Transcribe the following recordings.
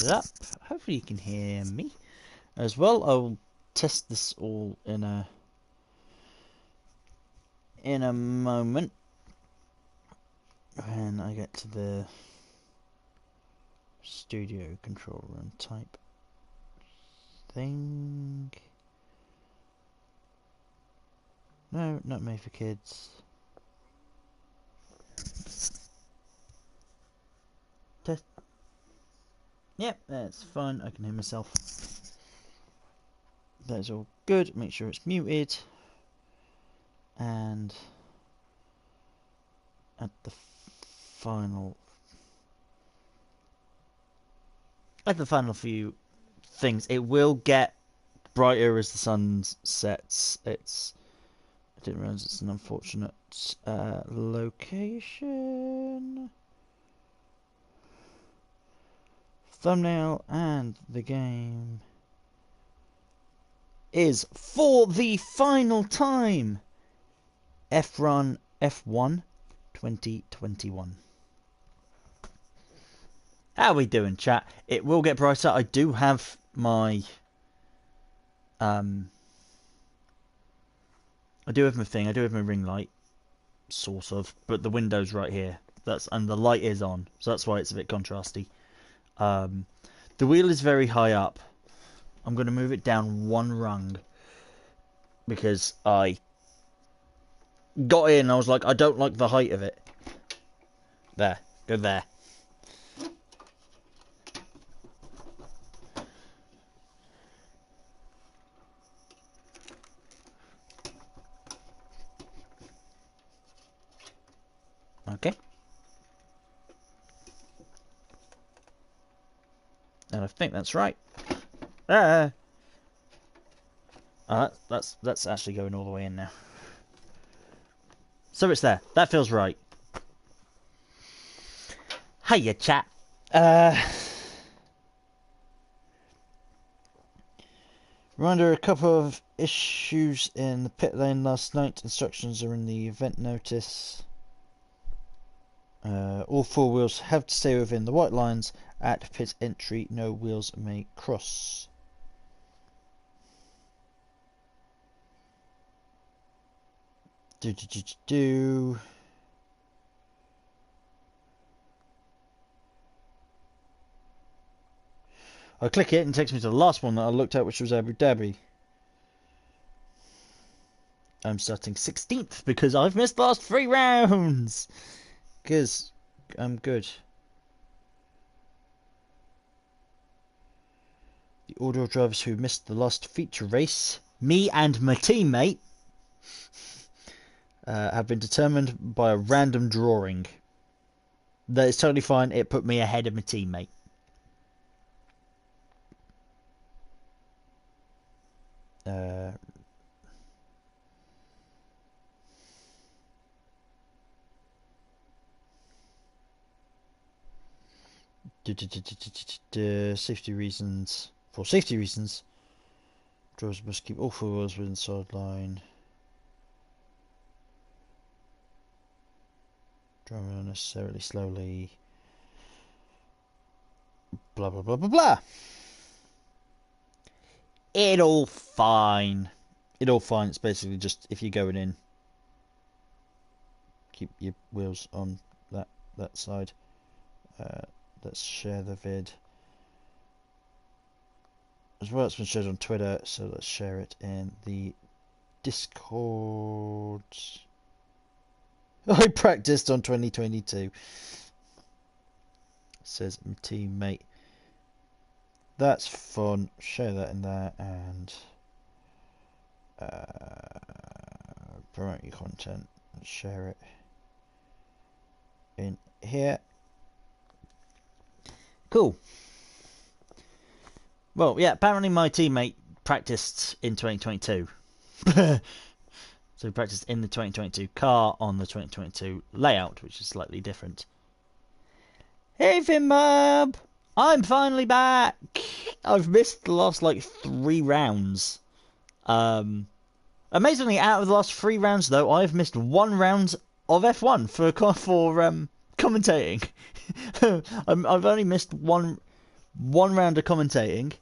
it up. Hopefully you can hear me as well. I'll test this all in a moment when I get to the studio control room type thing. No, not made for kids. Test. Yep, that's fine. I can hear myself. That's all good. Make sure it's muted. And at the final few things, it will get brighter as the sun sets. I didn't realize it's an unfortunate location. Thumbnail, and the game is for the final time F1 2021. How are we doing, chat? It will get brighter. I do have my I do have my thing. I do have my ring light, sort of, but the window's right here. And the light is on, so that's why it's a bit contrasty. The wheel is very high up. I'm going to move it down one rung because I got in and I was like, I don't like the height of it. There. Go there. Okay. And I think that's right. That's actually going all the way in now. So it's there. That feels right. Hiya, chat. Reminder, a couple of issues in the pit lane last night. Instructions are in the event notice. All four wheels have to stay within the white lines at pit entry. No wheels may cross. I click it and it takes me to the last one that I looked at, which was Abu Dhabi. I'm starting 16th because I've missed the last 3 rounds. Because I'm good. The order of drivers who missed the last feature race, me and my teammate, have been determined by a random drawing. That is totally fine. It put me ahead of my teammate. Safety reasons. For safety reasons, drivers must keep all 4 wheels within the solid line. Driving unnecessarily slowly. Blah blah blah blah blah. It all fine. It all fine. It's basically just if you're going in, keep your wheels on that side. Let's share the vid as well. It's been shared on Twitter, so let's share it in the Discord. I practiced on 2022. Says my teammate. That's fun. Share that in there and promote your content and share it in here. Cool. Well, yeah, apparently my teammate practiced in 2022. So he practiced in the 2022 car on the 2022 layout, which is slightly different. Hey, Finmob! I'm finally back! I've missed the last, 3 rounds. Amazingly, out of the last 3 rounds, though, I've missed 1 round of F1 for commentating. I've only missed one 1 round of commentating.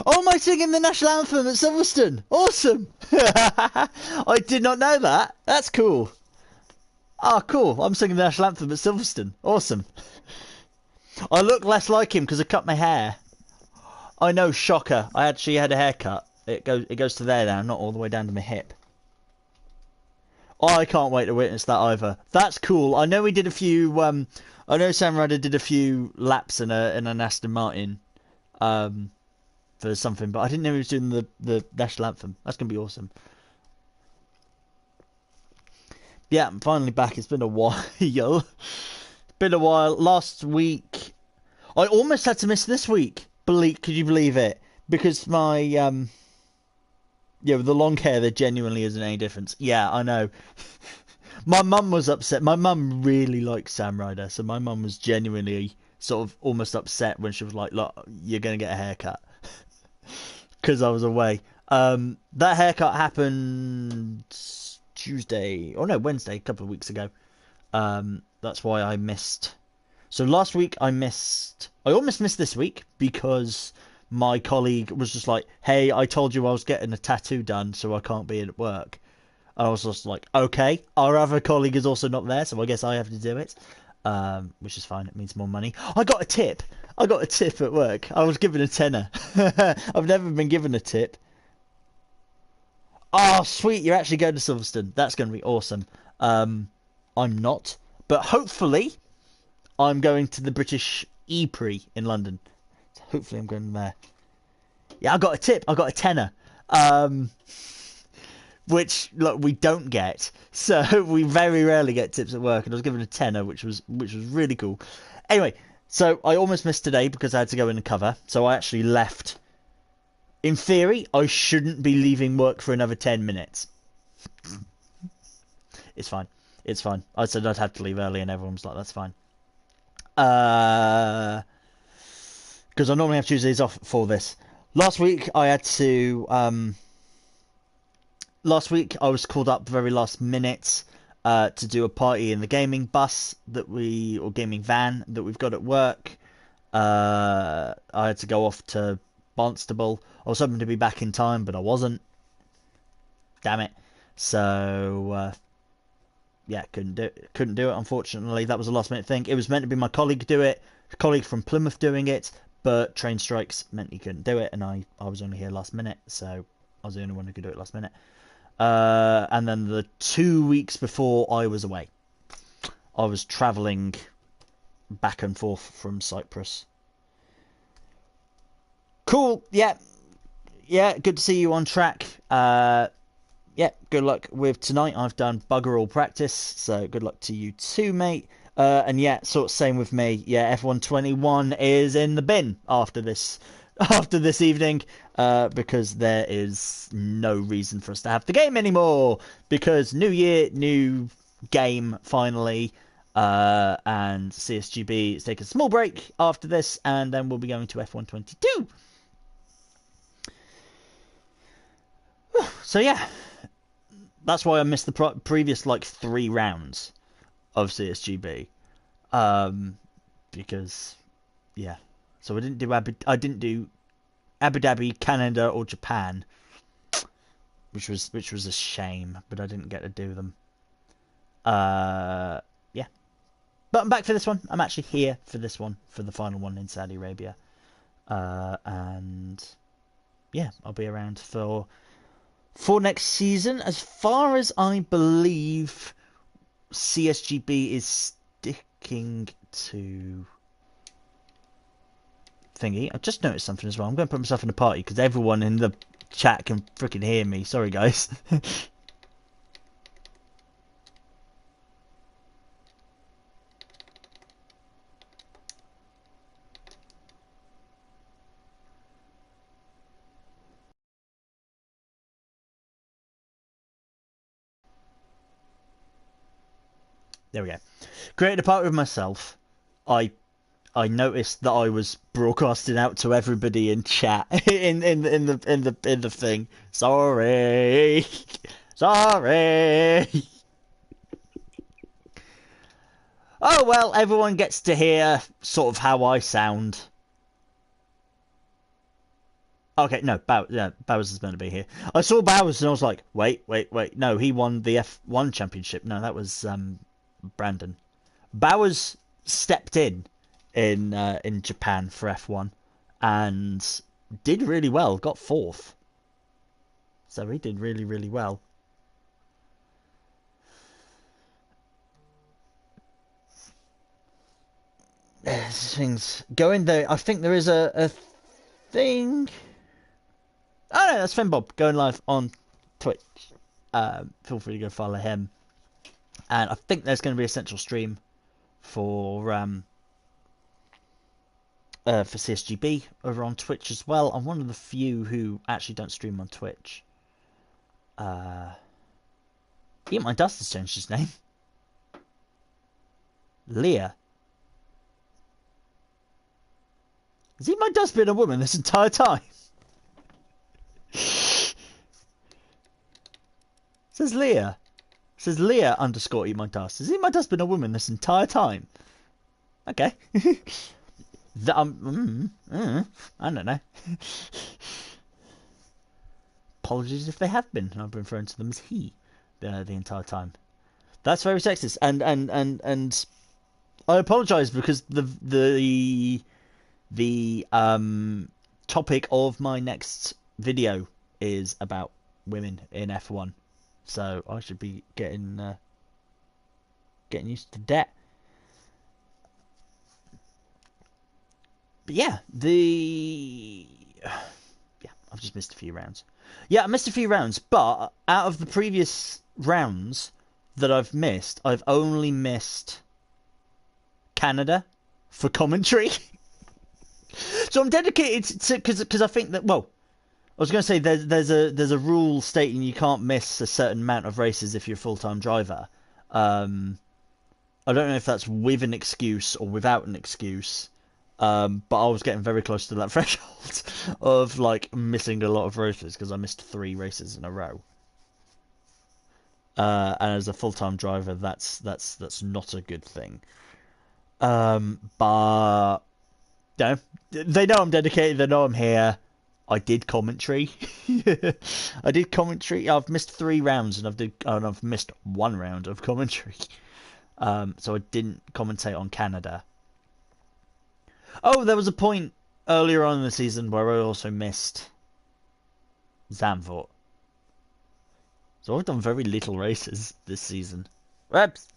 Oh, am I singing the national anthem at Silverstone? Awesome! I did not know that. That's cool. Ah, cool. I'm singing the national anthem at Silverstone. Awesome. I look less like him because I cut my hair. I know, shocker. I actually had a haircut. It goes to there now, not all the way down to my hip. I can't wait to witness that either. That's cool. I know we did a few. I know Sam Ryder did a few laps in an Aston Martin, for something, but I didn't know he was doing the national anthem. That's gonna be awesome. Yeah, I'm finally back. It's been a while. Been a while. Last week, I almost had to miss this week. Could you believe it? Because my with the long hair, there genuinely isn't any difference. Yeah, I know. My mum was upset. My mum really likes Sam Ryder, so my mum was genuinely sort of almost upset when she was like, "Look, you're gonna get a haircut," because I was away. That haircut happened Tuesday, or no, Wednesday, a couple of weeks ago. That's why I missed. So last week I almost missed this week because my colleague was just like, "Hey, I told you I was getting a tattoo done, so I can't be at work." And I was just like, "Okay." Our other colleague is also not there, so I guess I have to do it, which is fine. It means more money. I got a tip. I got a tip at work. I was given a tenner. I've never been given a tip. Oh, sweet! You're actually going to Silverstone. That's going to be awesome. I'm not, but hopefully, I'm going to the British E-Prix in London. So hopefully, I'm going there. Yeah, I got a tip. I got a tenner. Which look we don't get, so we very rarely get tips at work. And I was given a tenner, which was really cool. Anyway, so I almost missed today because I had to go in and cover. So I actually left. In theory, I shouldn't be leaving work for another 10 minutes. It's fine. It's fine. I said I'd have to leave early, and everyone was like, "That's fine." Because I normally have Tuesdays off for this. Last week I had to. Last week I was called up very last minute to do a party in the gaming bus or gaming van that we've got at work. I had to go off to Barnstable. I was hoping to be back in time, but I wasn't. Damn it. So yeah, couldn't do it, unfortunately. That was a last minute thing. It was meant to be my colleague colleague from Plymouth doing it, but train strikes meant he couldn't do it, and I was only here last minute, so I was the only one who could do it last minute. And then the 2 weeks before I was away, I was travelling back and forth from Cyprus. Cool, yeah, good to see you on track. Yeah, good luck with tonight. I've done bugger all practice, so good luck to you too, mate. And yeah, sort of same with me. Yeah, F121 is in the bin after this evening, because there is no reason for us to have the game anymore, because new year, new game finally, and CSGB is taking a small break after this, and then we'll be going to F122. So yeah, that's why I missed the previous like 3 rounds of CSGB, because yeah. So I didn't do Abu Dhabi, Canada, or Japan, which was a shame, but I didn't get to do them. Yeah, but I'm back for this one. I'm actually here for this one, for the final one in Saudi Arabia, and yeah, I'll be around for next season. As far as I believe, CSGB is sticking to thingy. I just noticed something as well. I'm going to put myself in a party because everyone in the chat can freaking hear me. Sorry, guys. There we go. Created a party with myself. I noticed that I was broadcasting out to everybody in chat in the thing. Sorry. Sorry. Oh well, everyone gets to hear sort of how I sound. Okay, no, Bowser's meant to be here. I saw Bowser and I was like, wait. No, he won the F1 championship. No, that was Brandon. Bowers stepped in Japan for F1 and did really well. Got fourth, so he did really really well. Things going there. I think there is a thing. Oh no, that's Finbob going live on Twitch. Feel free to go follow him. And I think there's going to be a central stream for CSGB over on Twitch as well. I'm one of the few who actually don't stream on Twitch. Eat My Dust has changed his name. Leah. Has Eat My Dust been a woman this entire time? Says Leah. Says Leah _ Eat My Dust. Has Eat My Dust been a woman this entire time? Okay. I don't know. Apologies if they have been. I've been referring to them as he the entire time. That's very sexist, and I apologise because the topic of my next video is about women in F1, so I should be getting used to that. But yeah, I've just missed a few rounds. Yeah, I missed a few rounds, but out of the previous rounds that I've missed, I've only missed Canada for commentary. So I'm dedicated to because I think that, well, I was going to say there's a rule stating you can't miss a certain amount of races if you're a full-time driver. I don't know if that's with an excuse or without an excuse. But I was getting very close to that threshold of like missing a lot of races because I missed 3 races in a row. And as a full-time driver, that's not a good thing. But no, they know I'm dedicated. They know I'm here. I did commentary. I did commentary. I've missed 3 rounds, and I've missed 1 round of commentary. So I didn't commentate on Canada. Oh, there was a point earlier on in the season where I also missed Zandvoort. So I've done very little races this season. Whoops.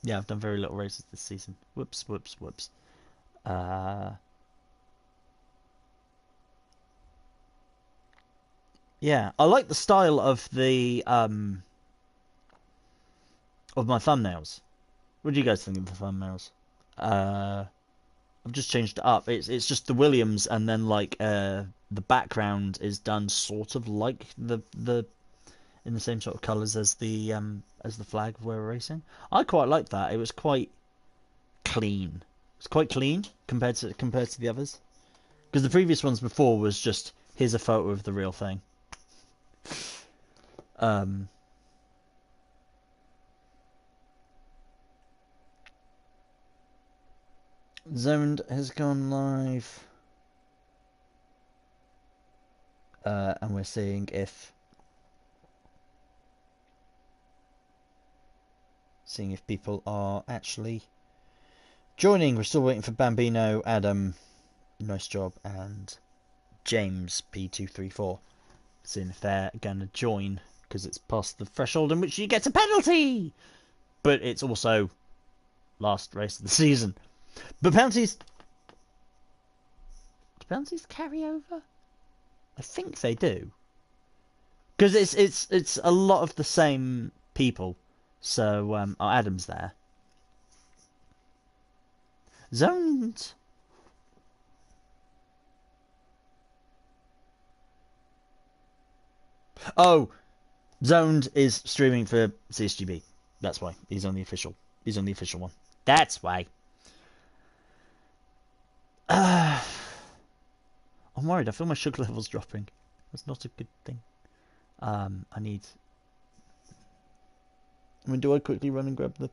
Yeah, I've done very little races this season. Whoops. Yeah, I like the style of the of my thumbnails. What do you guys think of the thumbnails? I've just changed it up. It's just the Williams, and then like the background is done sort of like the in the same sort of colours as the flag where we're racing. I quite like that. It was quite clean. It's quite clean compared to the others. Because the previous ones before was just here's a photo of the real thing. Zoned has gone live. And we're seeing if people are actually joining. We're still waiting for Bambino, Adam, nice job, and James P234. Seeing if they're gonna join, because it's past the threshold in which you get a penalty. But it's also last race of the season. But penalties... do penalties carry over? I think they do. Because it's a lot of the same people. So, Adam's there. Zoned. Oh, Zoned is streaming for CSGB. That's why he's on the official one. That's why. I'm worried. I feel my sugar level's dropping. That's not a good thing. I need I mean, do I quickly run and grab the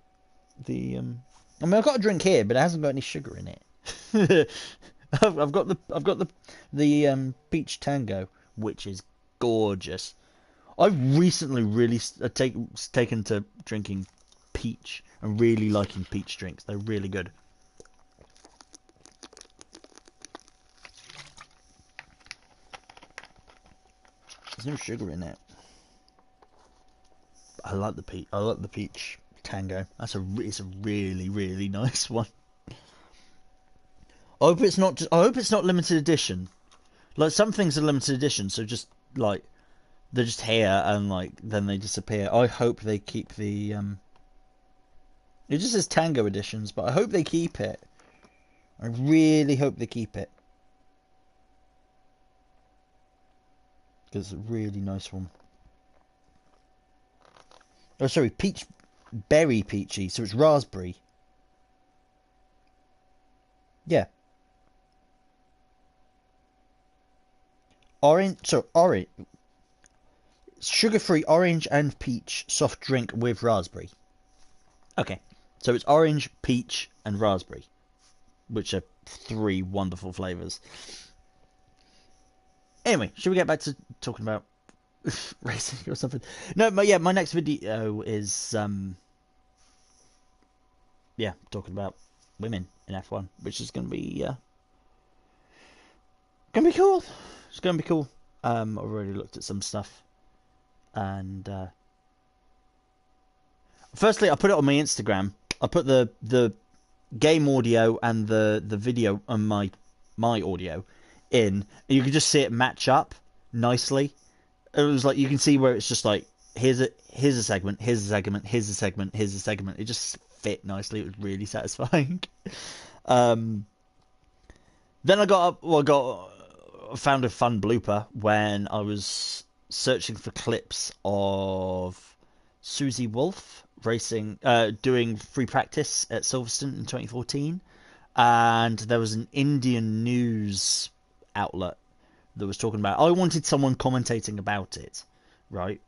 I mean, I've got a drink here, but it hasn't got any sugar in it. I've got the peach tango, which is gorgeous. I've recently really taken to drinking peach and really liking peach drinks. They're really good. There's no sugar in it. I like the peach. I like the peach tango. It's a really, really nice one. I hope it's not. I hope it's not limited edition. Like some things are limited edition, so just like they're just here and like then they disappear. I hope they keep the. It just says tango editions, but I hope they keep it. I really hope they keep it. Because it's a really nice one. Oh, sorry, berry peachy, so it's raspberry. Yeah. Orange, sugar-free orange and peach soft drink with raspberry. Okay, so it's orange, peach, and raspberry, which are 3 wonderful flavors. Anyway, should we get back to talking about racing or something? No, but yeah, my next video is talking about women in F1, which is going to be cool. It's going to be cool. I've already looked at some stuff, and firstly, I put it on my Instagram. I put the game audio and the video on my audio in, and you can just see it match up nicely. It was like you can see where it's just like here's a segment, here's a segment, here's a segment, here's a segment. It just fit nicely. It was really satisfying. Then I found a fun blooper when I was searching for clips of Susie Wolff racing, doing free practice at Silverstone in 2014, and there was an Indian news outlet that was talking about. I wanted someone commentating about it, right?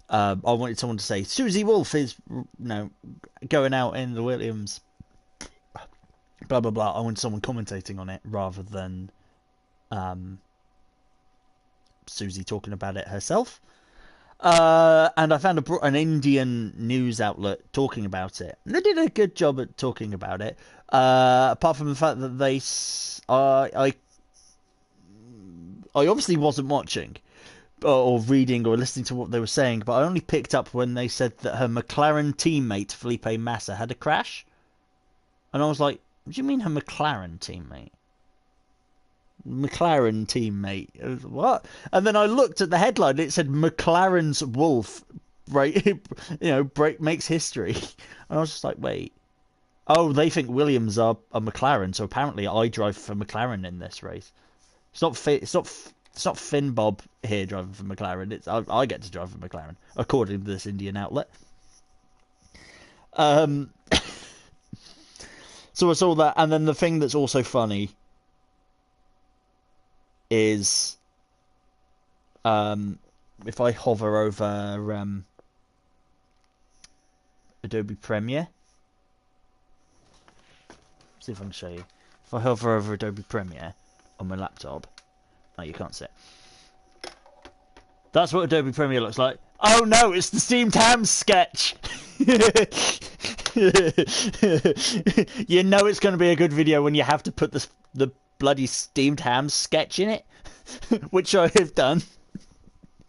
I wanted someone to say Susie Wolff is, going out in the Williams, blah blah blah. I wanted someone commentating on it rather than Susie talking about it herself. And I found an Indian news outlet talking about it. They did a good job at talking about it. Apart from the fact that I obviously wasn't watching or reading or listening to what they were saying, but I only picked up when they said that her McLaren teammate Felipe Massa had a crash, and I was like, "What do you mean her McLaren teammate? McLaren teammate? What?" And then I looked at the headline. It said McLaren's Wolf, right? Makes history. And I was just like, wait. Oh, they think Williams are a McLaren, so apparently I drive for McLaren in this race. It's not Finn Bob here driving for McLaren. I get to drive for McLaren, according to this Indian outlet. So I saw that, and then the thing that's also funny is if I hover over Adobe Premiere, see if I can show you. If I hover over Adobe Premiere on my laptop, oh, you can't see it. That's what Adobe Premiere looks like. Oh no, it's the Steamed Hams sketch. You know it's going to be a good video when you have to put the bloody Steamed Hams sketch in it, which I have done.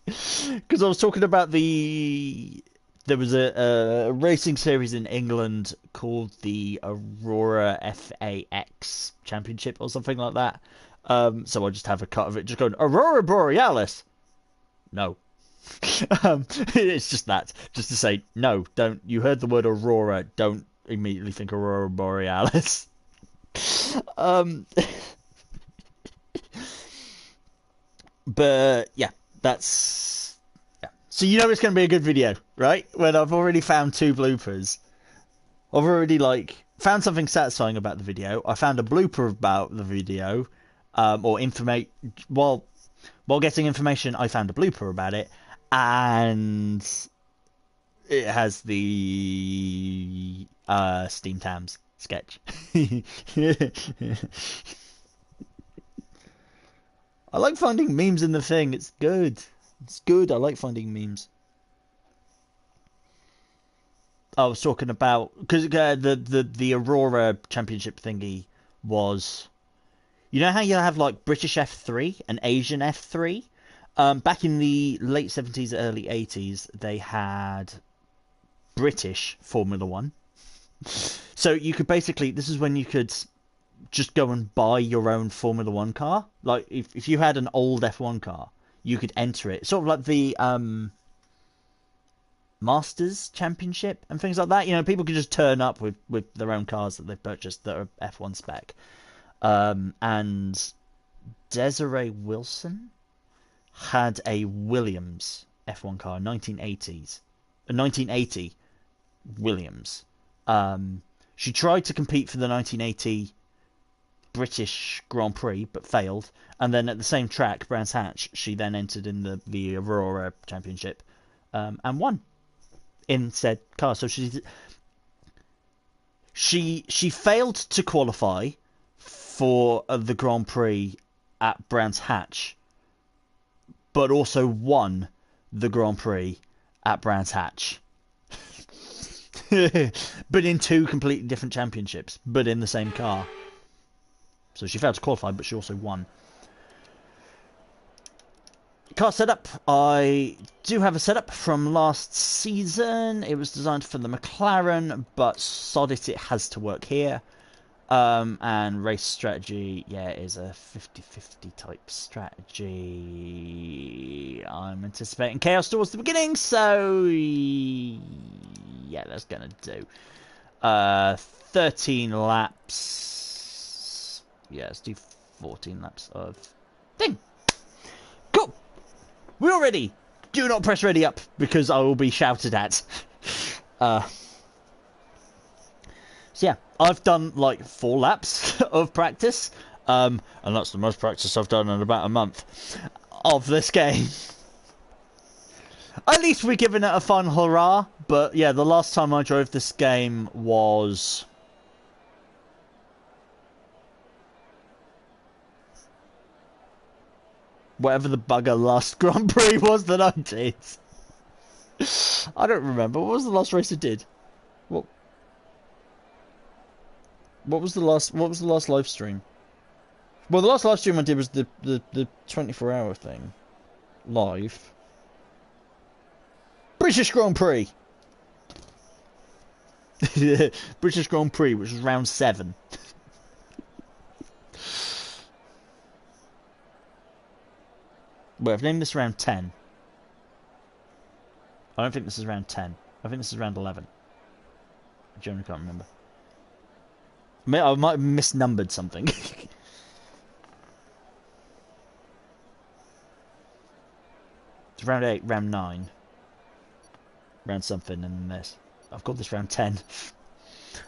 Because I was talking about there was a racing series in England called the Aurora FAX Championship or something like that. So I just have a cut of it just going, Aurora Borealis. No. It's just that. Just to say, no, don't. You heard the word Aurora, don't immediately think Aurora Borealis. But yeah, that's... Yeah. So you know it's going to be a good video, right? When I've already found 2 bloopers. I've already, found something satisfying about the video. I found a blooper about the video. Or information... While getting information, I found a blooper about it. And It has the Steam Tams sketch. I like finding memes in the thing. It's good. It's good. I like finding memes. I was talking about because the Aurora Championship thingy was, you know how you have like British F3 and Asian F3. Back in the late 70s, early 80s, they had British Formula One. So you could basically, this is when you could just go and buy your own Formula One car. Like if you had an old F1 car, you could enter it. Sort of like the Masters Championship and things like that. You know, people could just turn up with their own cars that they've purchased that are F1 spec. And Desiree Wilson had a Williams F1 car, 1980 Williams. She tried to compete for the 1980 British Grand Prix, but failed. And then at the same track, Brands Hatch, she then entered in the Aurora Championship and won in said car. So she failed to qualify for the Grand Prix at Brands Hatch, but also won the Grand Prix at Brands Hatch. But in two completely different championships, but in the same car. So she failed to qualify, but she also won. Car setup. I do have a setup from last season. It was designed for the McLaren, but sod it has to work here. And race strategy, yeah, it is a 50-50 type strategy. I'm anticipating chaos towards the beginning, so yeah, that's gonna do. 13 laps. Yeah, let's do 14 laps of thing. Cool. We're all ready. Do not press ready up because I will be shouted at. So yeah, I've done like 4 laps of practice, and that's the most practice I've done in about a month of this game. At least we're giving it a fun hurrah. But yeah, the last time I drove this game was whatever the bugger last Grand Prix was that I did. I don't remember. What was the last race I did? What was the last live stream? Well, the last live stream I did was the 24-hour thing. Live. British Grand Prix. British Grand Prix, which was round 7. Wait, I've named this round 10. I don't think this is round 10. I think this is round 11. I generally can't remember. I might have misnumbered something. It's round 8, round 9. Round something, and then this. I've got this round 10.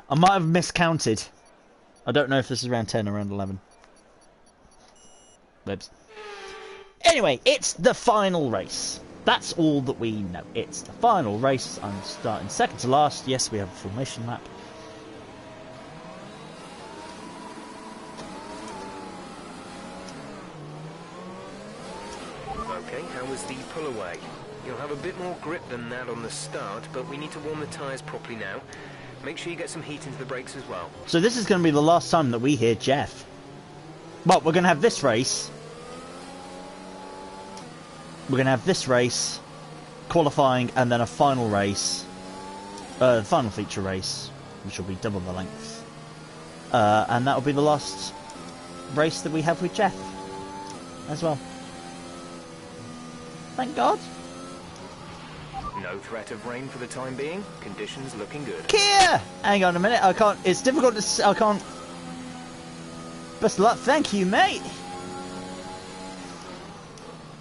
I might have miscounted. I don't know if this is round 10 or round 11. Whoops. Anyway, it's the final race. That's all that we know. It's the final race. I'm starting second to last. Yes, we have a formation lap. Okay, how was the pull away? You'll have a bit more grip than that on the start, but we need to warm the tyres properly now. Make sure you get some heat into the brakes as well. So this is going to be the last time that we hear Jeff. Well, we're going to have this race. We're going to have this race, qualifying, and then a final race. Final feature race, which will be double the length. And that will be the last race that we have with Jeff as well. Thank God. No threat of rain for the time being. Conditions looking good. Kia! Hang on a minute. I can't. It's difficult to. I can't. Best of luck. Thank you, mate.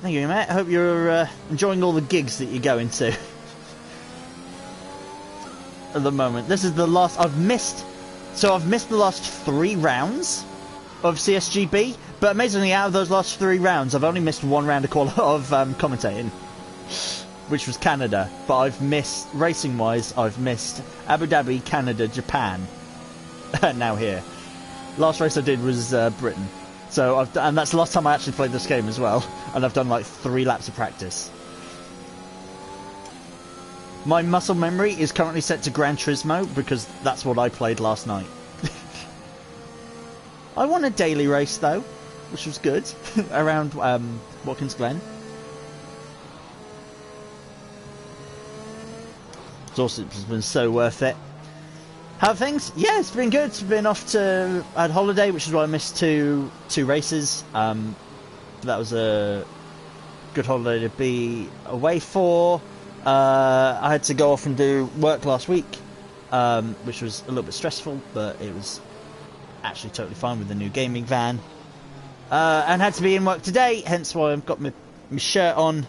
Thank you, mate. I hope you're enjoying all the gigs that you're going to at the moment. This is the last. I've missed the last 3 rounds of CSGB. But amazingly, out of those last 3 rounds, I've only missed 1 round of commentating. which was Canada. But I've missed, racing-wise, I've missed Abu Dhabi, Canada, Japan, and now here. Last race I did was Britain. So and that's the last time I actually played this game as well. And I've done like 3 laps of practice. My muscle memory is currently set to Gran Turismo because that's what I played last night. I won a daily race though, which was good, around Watkins Glen. It's been so worth it. How are things? Yeah, it's been good. Been off to I had holiday, which is why I missed two races. That was a good holiday to be away for. I had to go off and do work last week, which was a little bit stressful, but it was actually totally fine with the new gaming van. And had to be in work today, hence why I've got my shirt on.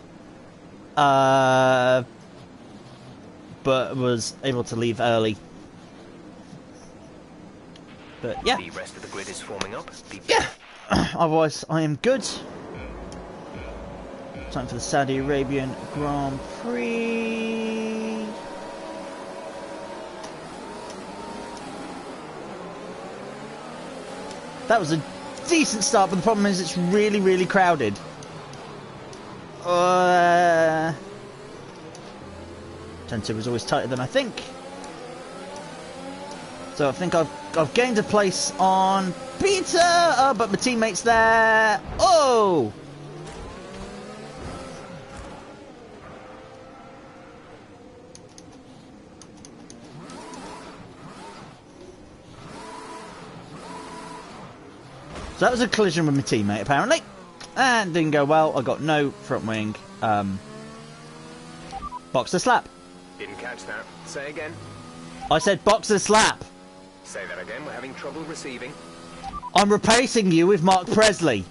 But was able to leave early. But yeah. The rest of the grid is forming up. Yeah. Otherwise, I am good. Time for the Saudi Arabian Grand Prix. That was a decent start, but the problem is it's really, really crowded. Turn 2 was always tighter than I think. So I think I've gained a place on Peter, but my teammate's there. Oh! So that was a collision with my teammate, apparently. And didn't go well. I got no front wing. Boxer slap. Didn't catch that. Say again. I said boxer slap. Say that again. We're having trouble receiving. I'm replacing you with Mark Presley.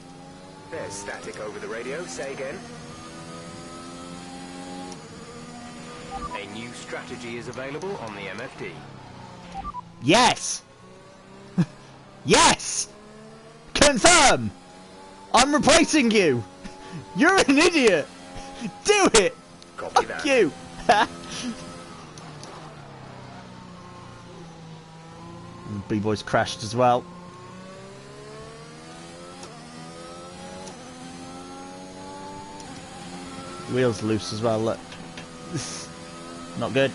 There's static over the radio. Say again. A new strategy is available on the MFD. Yes! Yes! Confirm! I'm replacing you! You're an idiot! Do it! Copy Fuck that. you! B-Boy's crashed as well. Wheels loose as well, look. Not good.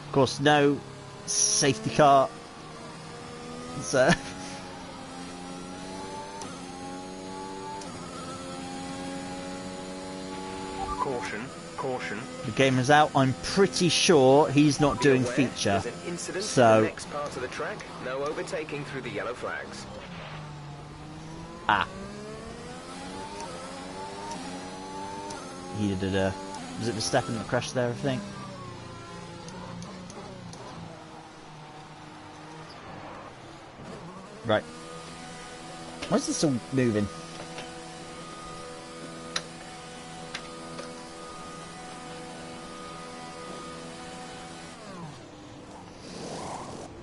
Of course, no safety car. So Caution, caution. the game is out. I'm pretty sure he's not doing feature. There's an incident So in the next part of the track. No overtaking through the yellow flags. ah, he did a. Was it Verstappen that crashed there? I think. Right. Why is this still moving?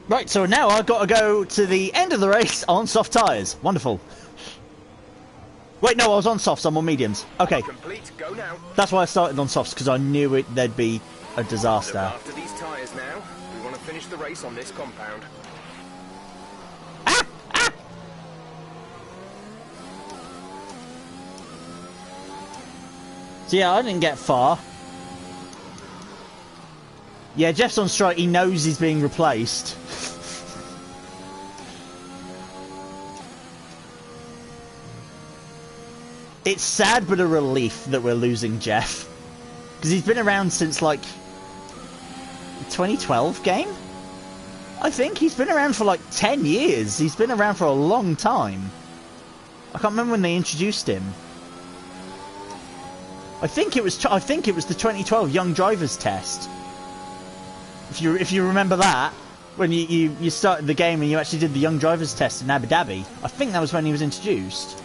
Right, so now I've got to go to the end of the race on soft tyres. Wonderful. Wait, no, I was on softs. I'm on mediums. Okay. Complete. Go now. That's why I started on softs, because I knew there'd be a disaster. Look after these tyres now. We want to finish the race on this compound. So yeah, I didn't get far. Yeah, Jeff's on strike. He knows he's being replaced. It's sad but a relief that we're losing Jeff. Because he's been around since like 2012 game? I think he's been around for like 10 years. He's been around for a long time. I can't remember when they introduced him. I think it was the 2012 Young Drivers Test. If you remember that, when you started the game and you actually did the Young Drivers Test in Abu Dhabi, I think that was when he was introduced.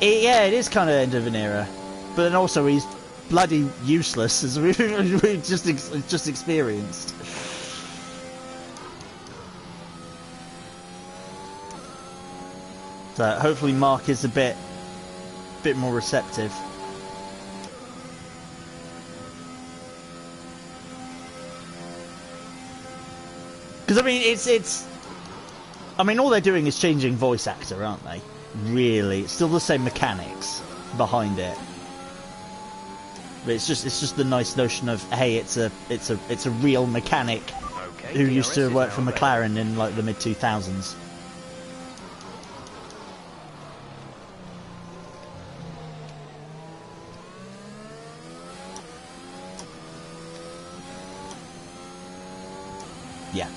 Yeah, it is kind of end of an era, but then also he's bloody useless, as we've just experienced. So hopefully Mark is a bit more receptive. Because I mean, it's. I mean, all they're doing is changing voice actor, aren't they? Really, it's still the same mechanics behind it. But it's just the nice notion of, hey, it's a real mechanic who used to work for McLaren in like the mid-2000s. Yeah.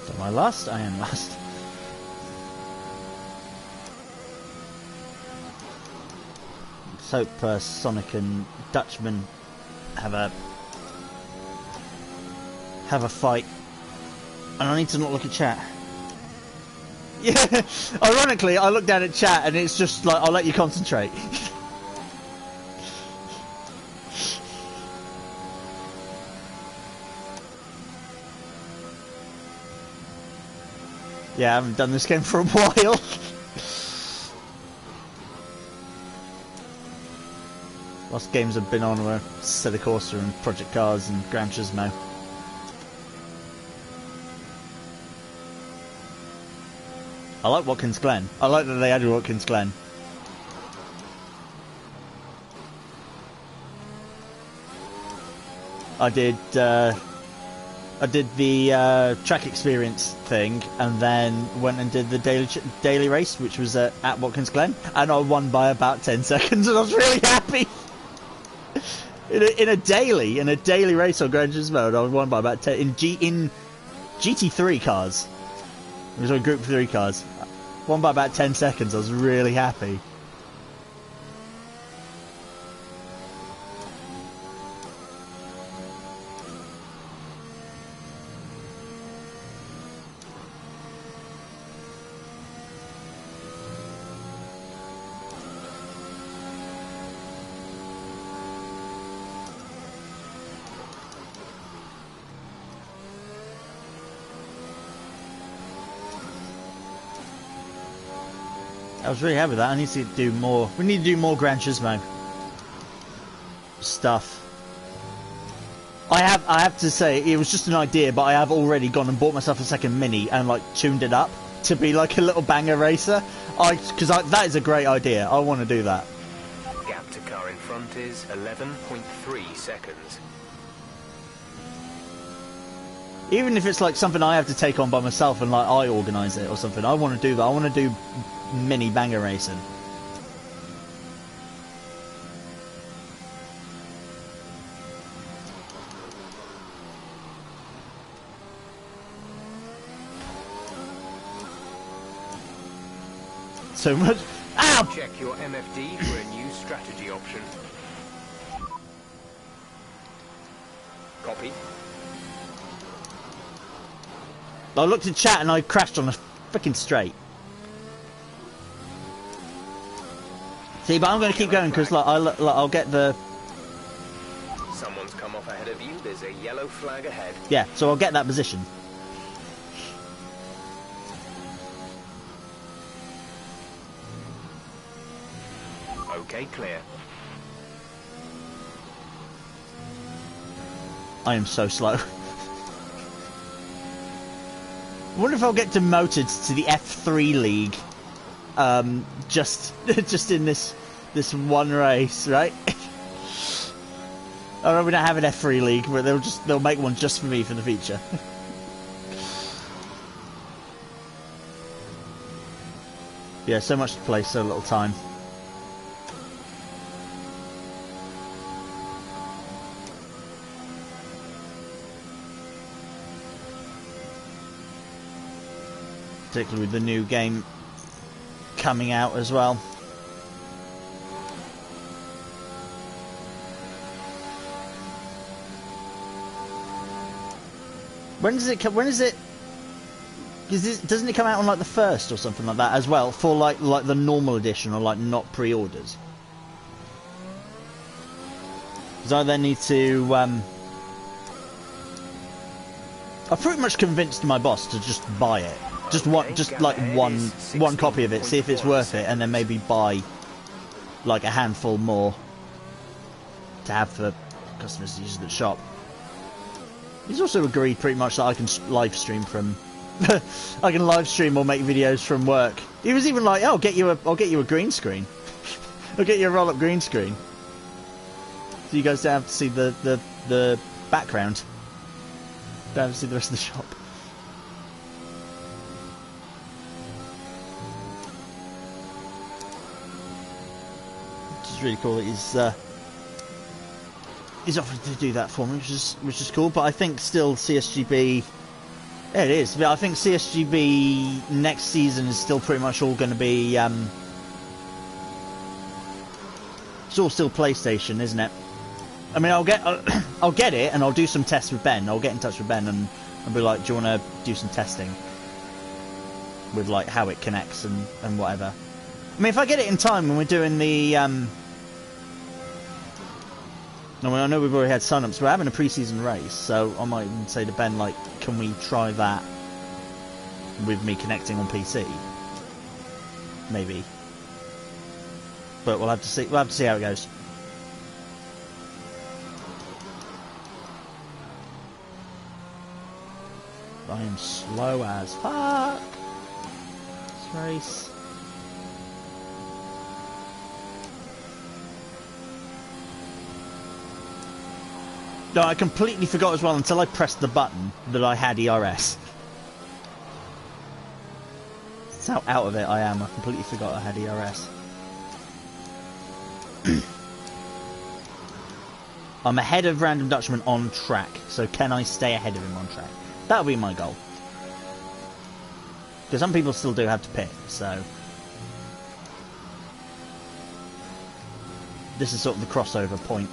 So am I last? I am last. Let's hope Sonic and Dutchman have a fight. And I need to not look at chat. Yeah, ironically, I look down at chat and it's just like, I'll let you concentrate. Yeah, I haven't done this game for a while. Last games I've been on were Assetto Corsa and Project Cars and Gran Turismo. I like Watkins Glen. I like that they added Watkins Glen. I did the track experience thing, and then went and did the daily race, which was at Watkins Glen, and I won by about 10 seconds, and I was really happy. in a daily race on Gran Turismo, I won by about 10 in GT3 cars. It was on Group 3 cars. Won by about 10 seconds. I was really happy. I was really happy with that. I need to do more. We need to do more Gran Turismo stuff. I have to say, it was just an idea, but I have already gone and bought myself a second Mini and like tuned it up to be like a little banger racer. Because that is a great idea. I want to do that. Gap to car in front is 11.3 seconds. Even if it's like something I have to take on by myself and like I organise it or something, I want to do that. I want to do mini banger racing. So much. Ow! Check your MFD for a new strategy option. Copy. I looked at chat and I crashed on a freaking straight. See, but I'm going to keep going because like, I'll get the... Someone's come off ahead of you. There's a yellow flag ahead. Yeah, so I'll get that position. Okay, clear. I am so slow. I wonder if I'll get demoted to the F3 league. Just in this one race, right? I know we don't have an F3 league, but they'll make one just for me for the feature. Yeah, so much to play, so little time. Particularly with the new game coming out as well. When does it come? When is it? Doesn't it come out on like the 1st or something like that as well for like the normal edition or like not pre-orders? Because I then need to. I've pretty much convinced my boss to just buy it. Just one copy of it, see if it's worth it, and then maybe buy like a handful more to have for customers to use at the shop. He's also agreed pretty much that I can live stream from. I can live stream or make videos from work. He was even like, "Oh, I'll get you a green screen. I'll get you a roll-up green screen, so you guys don't have to see the background. Don't have to see the rest of the shop." Which is really cool that he's offered to do that for me, which is cool. But I think still CSGB. Yeah, it is. But I think CSGB next season is still pretty much all going to be. It's all still PlayStation, isn't it? I mean, I'll get it, and I'll do some tests with Ben. I'll get in touch with Ben and be like, "Do you want to do some testing with like how it connects and whatever?" I mean, if I get it in time when we're doing the. I know we've already had sign-ups. We're having a pre-season race, so I might even say to Ben, like, "Can we try that with me connecting on PC?" Maybe, but we'll have to see. We'll have to see how it goes. I am slow as fuck. This race. No, I completely forgot as well until I pressed the button that I had ERS. That's how out of it I am. I completely forgot I had ERS. I'm ahead of Random Dutchman on track, so can I stay ahead of him on track? That'll be my goal. Because some people still do have to pit, so... This is sort of the crossover point.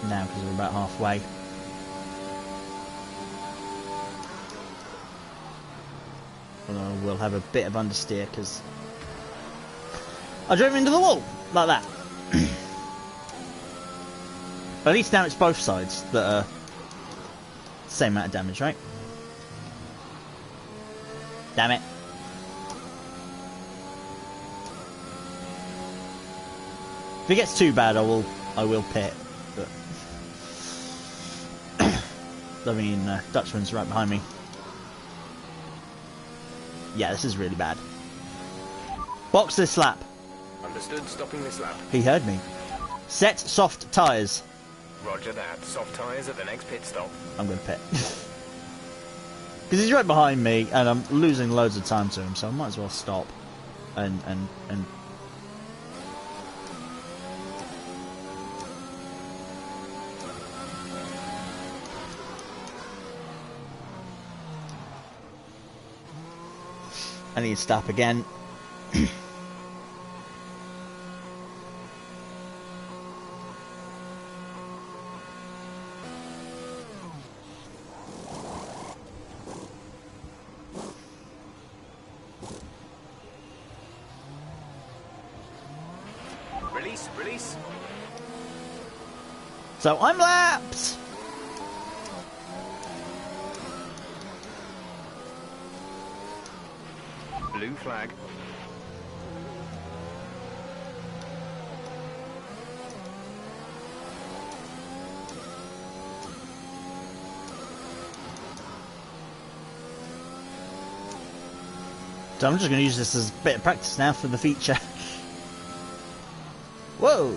Now, because we're about halfway. We'll have a bit of understeer, because... I drove into the wall! Like that. At least now it's both sides that are... Same amount of damage, right? Damn it. If it gets too bad, I will pit. But I mean, Dutchman's right behind me. Yeah, this is really bad. Box this lap. Understood. Stopping this lap. He heard me. Set soft tyres. Roger that. Soft tyres at the next pit stop. I'm going to pit. Because he's right behind me, and I'm losing loads of time to him, so I might as well stop. And I need to stop again. Release. So I'm lapped. Blue flag. So I'm just going to use this as a bit of practice now for the feature. Whoa!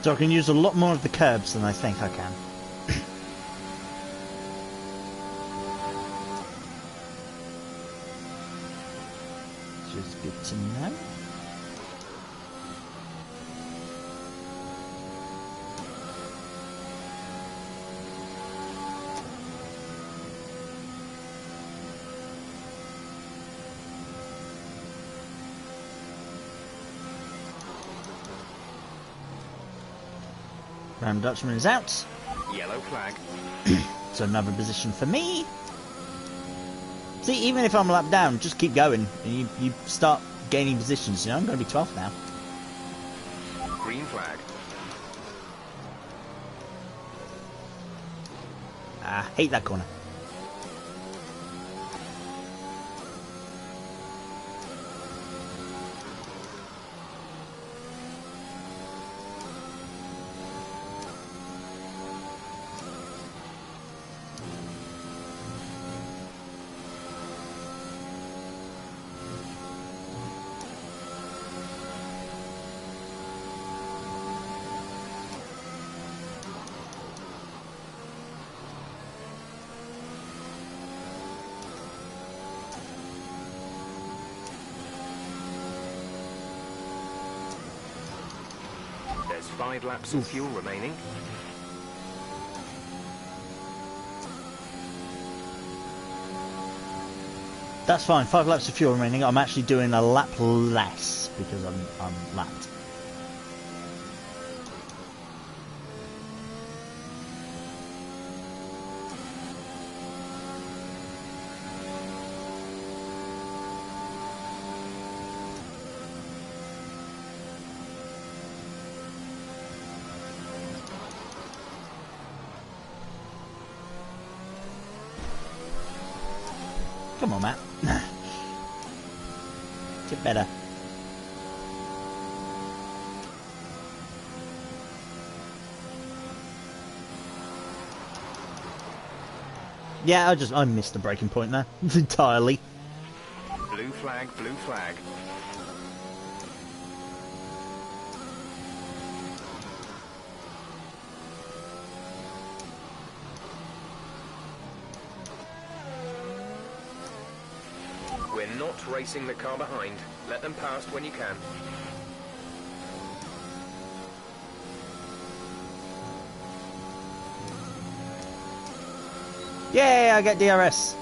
So I can use a lot more of the curbs than I think I can. Which is good to Brown Dutchman is out. Yellow flag. So another position for me. See, even if I'm a lap down, just keep going. And you start gaining positions. You know, I'm going to be 12th now. Green flag. Ah, hate that corner. There's 5 laps of fuel remaining. That's fine. 5 laps of fuel remaining. I'm actually doing a lap less because I'm lapped. Come on, Matt. Get better. Yeah, I missed the breaking point there entirely. Blue flag, blue flag. We're not racing the car behind. Let them past when you can. Yay, I get DRS.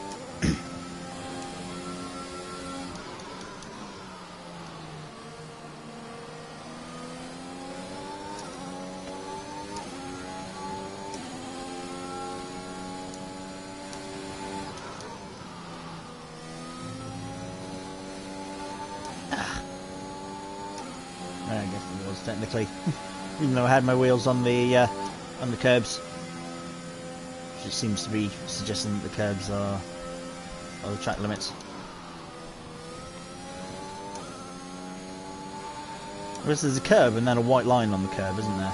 I guess it was technically, even though I had my wheels on the curbs. Which seems to be suggesting that the curbs are the track limits. Whereas there's a curb and then a white line on the curb, isn't there?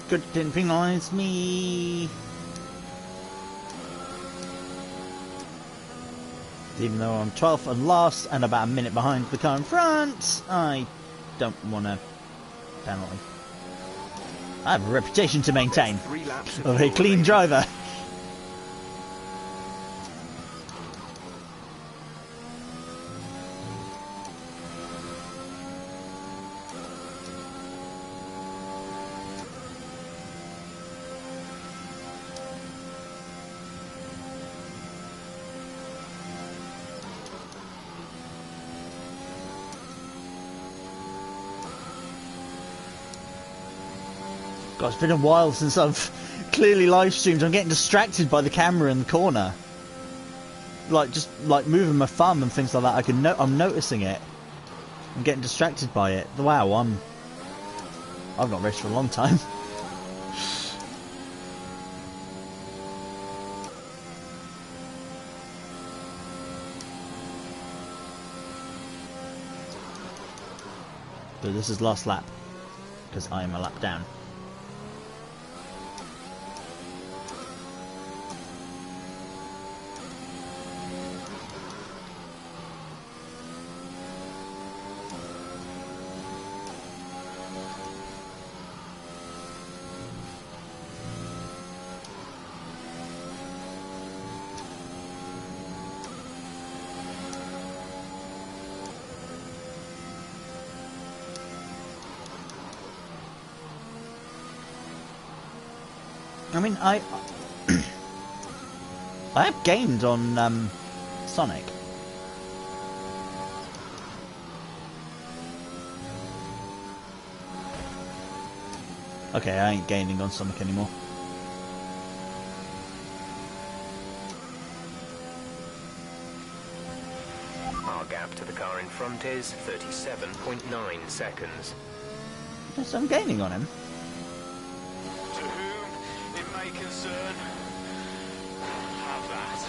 Good, didn't penalise me. Even though I'm 12th and last and about a minute behind the car in front, I don't want a penalty. I have a reputation to maintain of a clean driver. God, it's been a while since I've clearly live streamed. I'm getting distracted by the camera in the corner. Just moving my thumb and things like that. I'm noticing it. I'm getting distracted by it. Wow, I've not raced for a long time. But this is last lap. because I am a lap down. I mean, I have gained on Sonic. Okay, I ain't gaining on Sonic anymore. Our gap to the car in front is 37.9 seconds. Yes, I'm gaining on him. To whom it may concern, have that.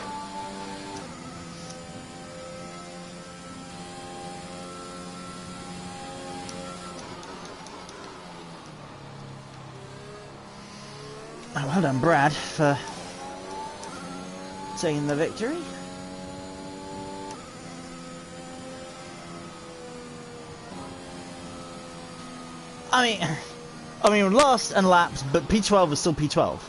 Oh, well done, Brad, for taking the victory. I mean, last and lapped, but P12 is still P12.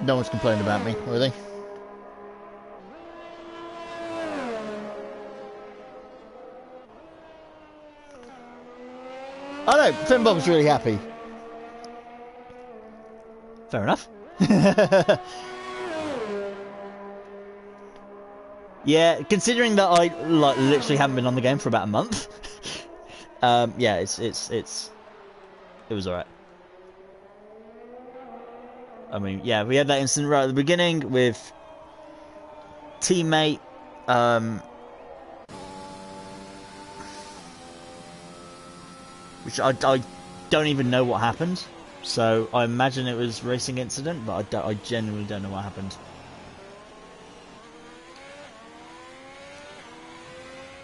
No one's complained about me, were they? Oh no, Finn Bob's really happy. Fair enough. Yeah, considering that I literally haven't been on the game for about a month. Yeah, it was alright. I mean, yeah, we had that incident right at the beginning with teammate, which I don't even know what happened. So I imagine it was racing incident, but I genuinely don't know what happened.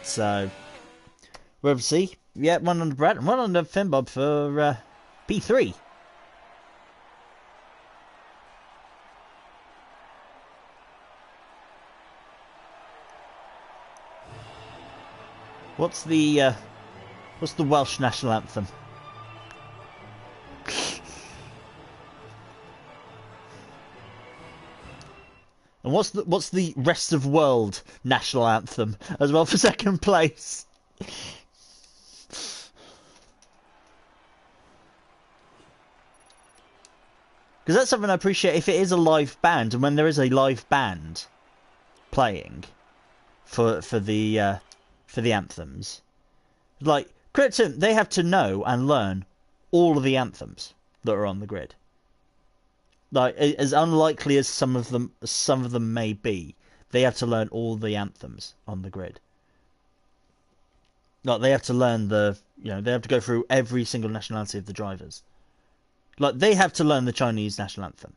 So we'll see. Yeah, one on the Brad and one on the Finn Bob for P3. What's the Welsh national anthem? And what's the rest of world national anthem as well for second place? Because that's something I appreciate if it is a live band, and when there is a live band playing for the anthems, like credit to them, they have to know and learn all of the anthems that are on the grid. Like, as unlikely as some of them may be, they have to learn all the anthems on the grid. Like, they have to learn they have to go through every single nationality of the drivers. Like, they have to learn the Chinese national anthem.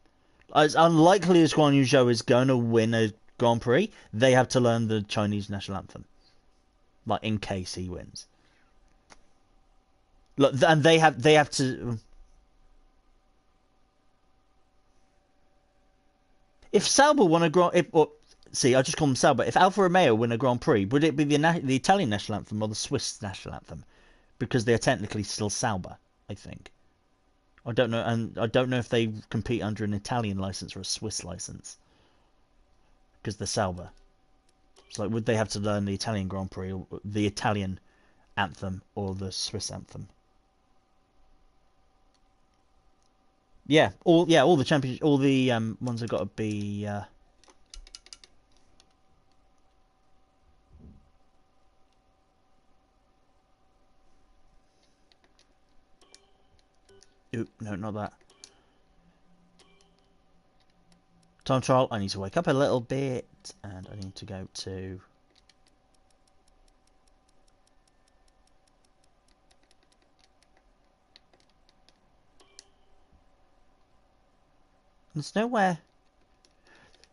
As unlikely as Guan Yu Zhou is going to win a Grand Prix, they have to learn the Chinese national anthem. Like, in case he wins. Look, and they have to. If Sauber won a Grand, I just call them Sauber. If Alfa Romeo win a Grand Prix, would it be the Italian national anthem or the Swiss national anthem? Because they are technically still Sauber, I think. I don't know, and I don't know if they compete under an Italian license or a Swiss license. Because they're Sauber. It's like, would they have to learn the Italian Grand Prix, or the Italian anthem, or the Swiss anthem? Yeah, all the champions, all the ones have got to be. Oop, no, not that. Time trial. I need to wake up a little bit, and I need to go to. There's nowhere.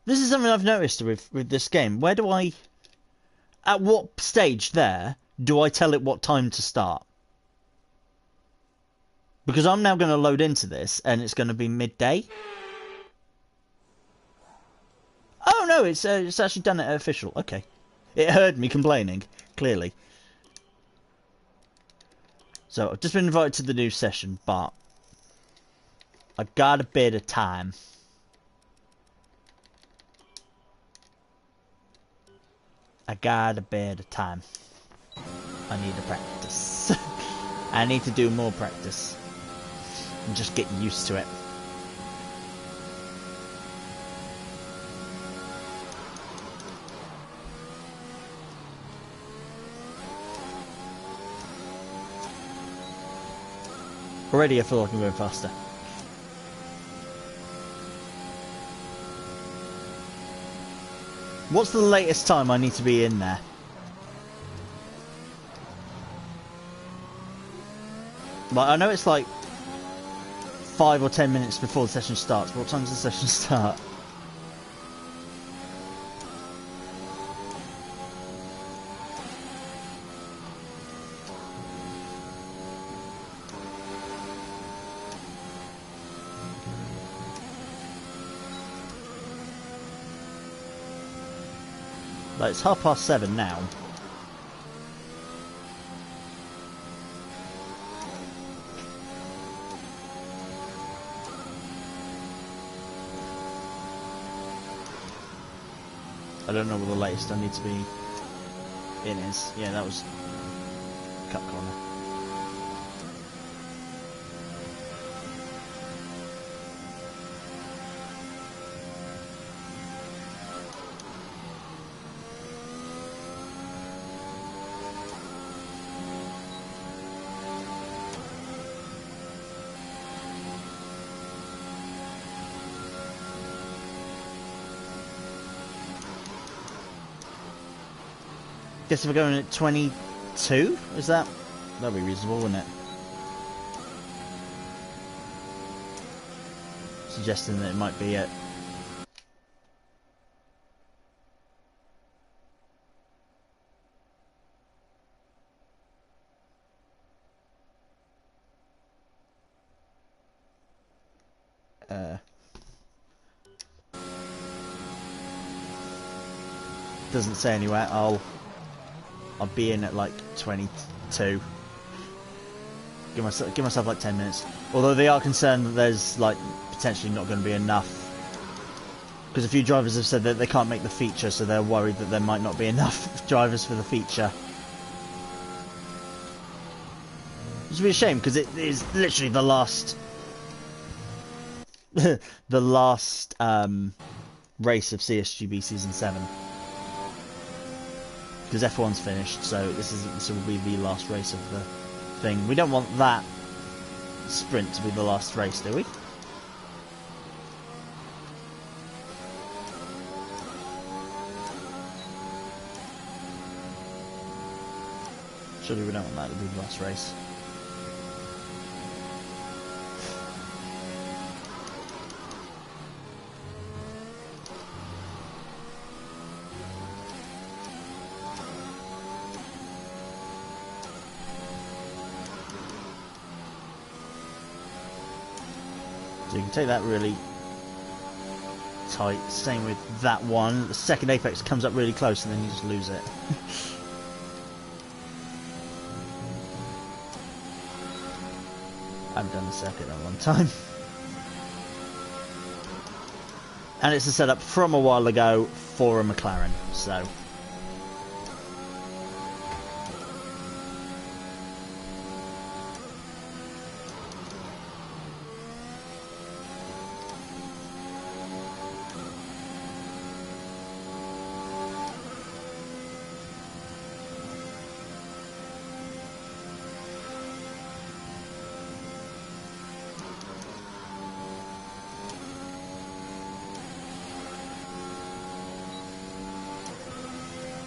This is something I've noticed with this game. Where do I... At what stage there do I tell it what time to start? Because I'm now going to load into this and it's going to be midday. Oh no, it's actually done it at official. Okay. It heard me complaining, clearly. So I've just been invited to the new session, but I got a bit of time. I got a bit of time. I need to practice. I need to do more practice. And just get used to it. Already I feel like I'm going faster. What's the latest time I need to be in there? Like, I know it's like 5 or 10 minutes before the session starts, but what time does the session start? Like, it's 7:30 now. I don't know what the latest I need to be in is. Yeah, that was cut corner. Guess if we're going at 22, is that? That'd be reasonable, wouldn't it? Suggesting that it might be at... Doesn't say anywhere. I'll be in at like 22. Give myself like 10 minutes. Although they are concerned that there's like potentially not going to be enough, because a few drivers have said that they can't make the feature, so they're worried that there might not be enough drivers for the feature. Which would be a shame, because it is literally the last the last race of CSGB Season 7. Because F1's finished, so this will be the last race of the thing. We don't want that sprint to be the last race, do we? Surely we don't want that to be the last race. So you can take that really tight, same with that one. The second apex comes up really close and then you just lose it. I haven't done the circuit in a long time. And it's a setup from a while ago for a McLaren, so...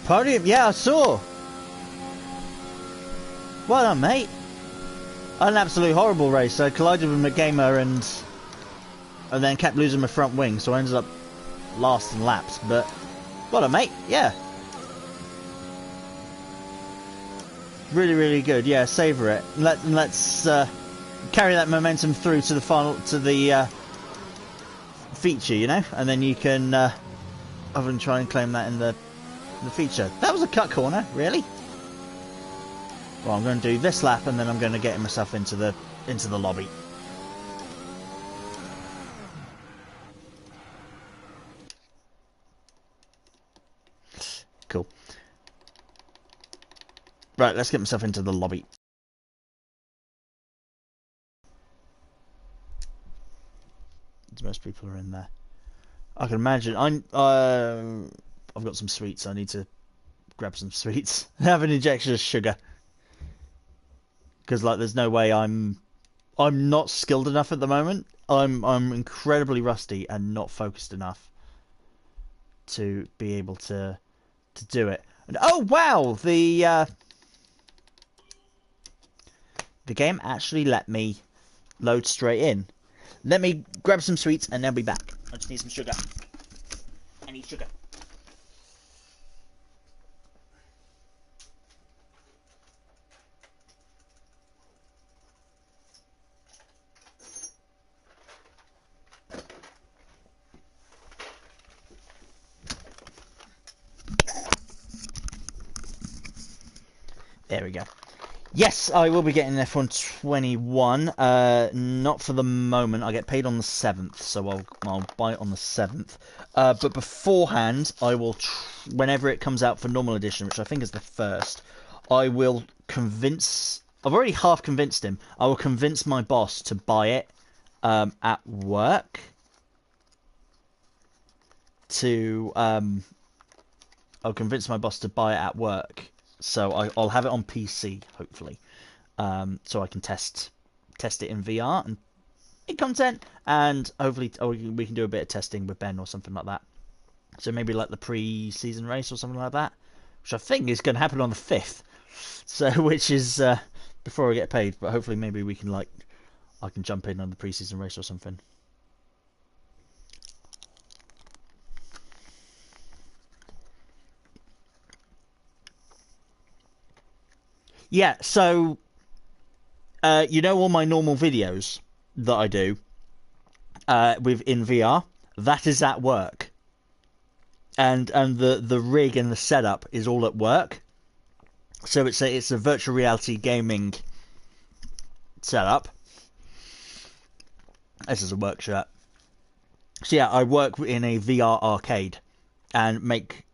Podium, yeah, I saw. Well done, mate. I had an absolute horrible race. I collided with McGamer and and then kept losing my front wing, so I ended up last in laps. But well done, mate. Yeah, really, really good. Yeah, savour it. Let's carry that momentum through to the final, to the feature, you know, and then you can often try and claim that in the feature. That was a cut corner, really. Well, I'm going to do this lap, and then I'm going to get myself into the lobby. Cool. Right, let's get myself into the lobby. Most people are in there. I can imagine. I've got some sweets. I need to grab some sweets. Have an injection of sugar. Because like, there's no way I'm not skilled enough at the moment. I'm incredibly rusty and not focused enough to be able to do it. And oh wow, the game actually let me load straight in. Let me grab some sweets and then be back. I just need some sugar. I need sugar. There we go. Yes, I will be getting F1 21. Not for the moment. I get paid on the 7th, so I'll buy it on the 7th. But beforehand, I will, whenever it comes out for normal edition, which I think is the 1st, I will convince. I've already half convinced him. I will convince my boss to buy it at work. I'll convince my boss to buy it at work. So I'll have it on PC, hopefully, so I can test it in VR and in content, and hopefully we can do a bit of testing with Ben or something like that. So maybe like the pre-season race or something like that, which I think is going to happen on the 5th. So which is before I get paid, but hopefully maybe we can I can jump in on the pre-season race or something. Yeah, so you know all my normal videos that I do in VR, that is at work, and the rig and the setup is all at work. So it's a virtual reality gaming setup. This is a work shirt. So yeah, I work in a VR arcade and make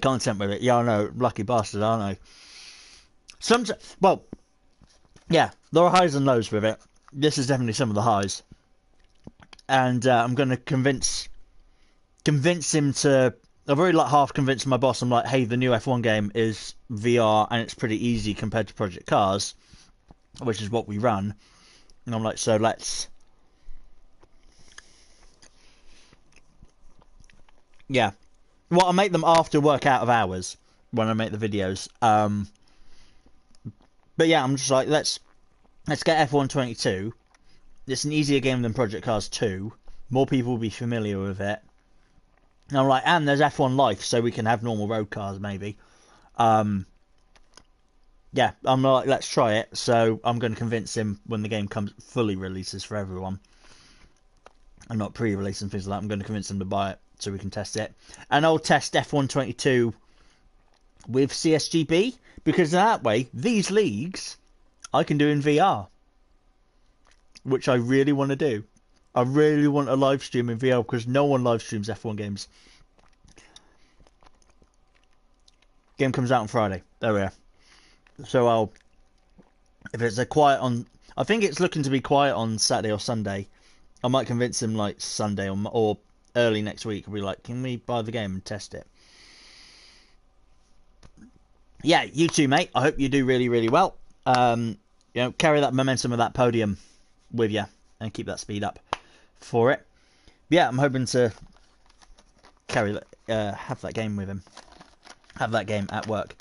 content with it. Yeah, I know, lucky bastard, aren't I? Well, yeah, there are highs and lows with it. This is definitely some of the highs, and I'm going to convince him to. I've already half convinced my boss. I'm like, hey, the new F1 game is VR and it's pretty easy compared to Project Cars, which is what we run. And I'm like, so let's. Yeah. Well, I make them after work, out of hours, when I make the videos. But yeah, I'm just like, let's get F1 22. It's an easier game than Project Cars 2. More people will be familiar with it. And I'm like, and there's F1 Life, so we can have normal road cars, maybe. Yeah, I'm like, let's try it. So I'm going to convince him when the game fully releases for everyone, and not pre-release and things like that. I'm going to convince him to buy it so we can test it. And I'll test F1 22 with CSGB, because that way, these leagues I can do in VR, which I really want to do. I really want a live stream in VR because no one live streams F1 games. Game comes out on Friday. There we are. So if it's a quiet on, I think it's looking to be quiet on Saturday or Sunday. I might convince him like Sunday or early next week. I'll be like, can we buy the game and test it? Yeah, you too, mate. I hope you do really, really well. Carry that momentum of that podium with you and keep that speed up for it. Yeah, I'm hoping to have that game with him. Have that game at work.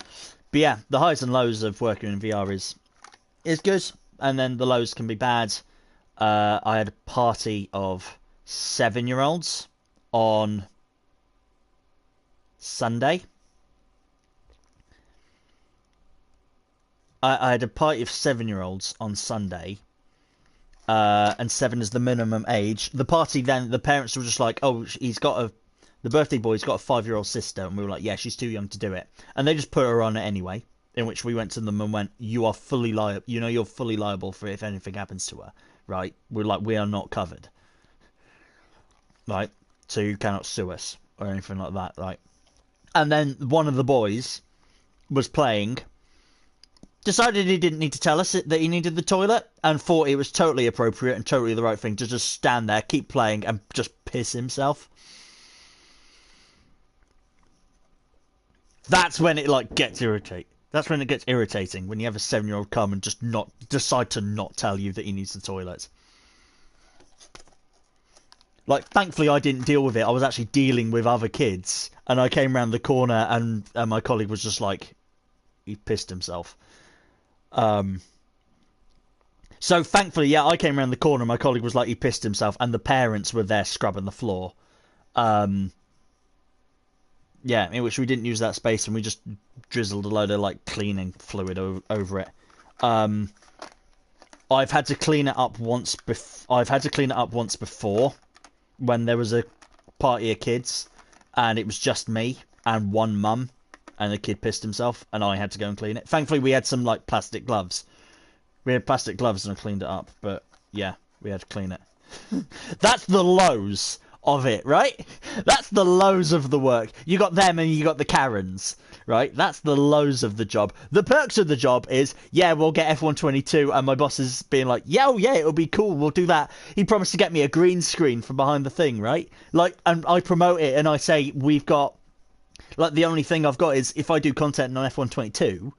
But yeah, the highs and lows of working in VR is good, and then the lows can be bad. I had a party of 7-year-olds on Sunday. I had a party of 7-year-olds on Sunday, and 7 is the minimum age. The party then, the parents were just like, "Oh, the birthday boy's got a 5-year-old sister," and we were like, "Yeah, she's too young to do it," and they just put her on it anyway. In which we went to them and went, "You are fully liable. You know, you're fully liable for if anything happens to her, right? We're like, we are not covered, right? So you cannot sue us or anything like that, right?" And then one of the boys was playing. Decided he didn't need to tell us that he needed the toilet, and thought it was totally appropriate and totally the right thing to just stand there, keep playing, and just piss himself. That's when it gets irritating. That's when it gets irritating, when you have a 7-year-old come and just not decide to not tell you that he needs the toilet. Thankfully I didn't deal with it. I was actually dealing with other kids, and I came round the corner and my colleague was just like, he pissed himself. So thankfully, yeah, I came around the corner, my colleague was like, he pissed himself, and the parents were there scrubbing the floor. Yeah, in which we didn't use that space, and we just drizzled a load of cleaning fluid over it. I've had to clean it up once before, when there was a party of kids, and it was just me and one mum, and the kid pissed himself, and I had to go and clean it. Thankfully, we had some plastic gloves. We had plastic gloves, and I cleaned it up. But yeah, we had to clean it. That's the lows of it, right? That's the lows of the work. You got them, and you got the Karens, right? That's the lows of the job. The perks of the job is, yeah, we'll get F122, and my boss is being like, yeah, oh, yeah, it'll be cool, we'll do that. He promised to get me a green screen from behind the thing, right? And I promote it, and I say, we've got... the only thing I've got is, if I do content on F122,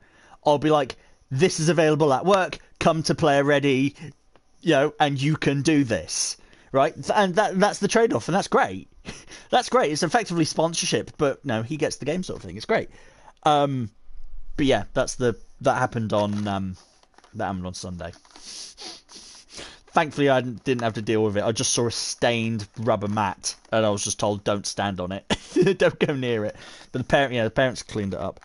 I'll be like, this is available at work, come to player ready, and you can do this, right? And that's the trade-off, and that's great. That's great. It's effectively sponsorship, but no, he gets the game sort of thing. It's great. But yeah, that happened on Sunday. Thankfully, I didn't have to deal with it. I just saw a stained rubber mat, and I was just told, don't stand on it. Don't go near it. But the parents cleaned it up.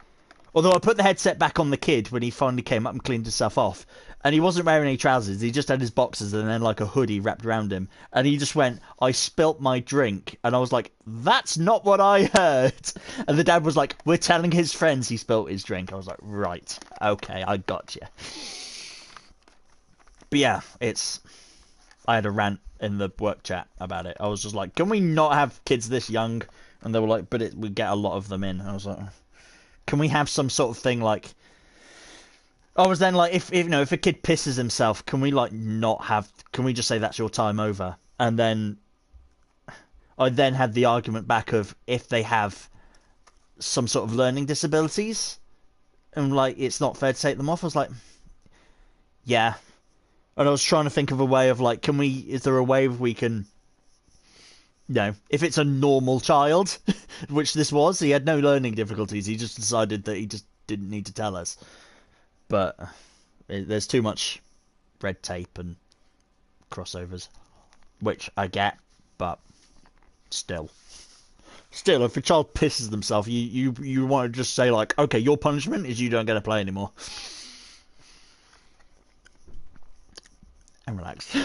Although I put the headset back on the kid when he finally came up and cleaned himself off. And he wasn't wearing any trousers. He just had his boxers and then a hoodie wrapped around him. And he just went, "I spilt my drink." And I was like, that's not what I heard. And the dad was like, "We're telling his friends he spilt his drink." I was like, right, okay, I got you. But yeah, I had a rant in the work chat about it. I was just like, can we not have kids this young? And they were like, but we get a lot of them in. I was like, can we have some sort of thing like... I was then like, if a kid pisses himself, can we not have... Can we just say that's your time over? And then I then had the argument back of, if they have some sort of learning disabilities, and it's not fair to take them off. I was like, yeah. And I was trying to think of a way of is there a way we can, if it's a normal child, which this was, he had no learning difficulties, he just decided that he just didn't need to tell us. But there's too much red tape and crossovers, which I get, but still, if a child pisses themselves, you want to just say okay, your punishment is you don't get to play anymore. And relax.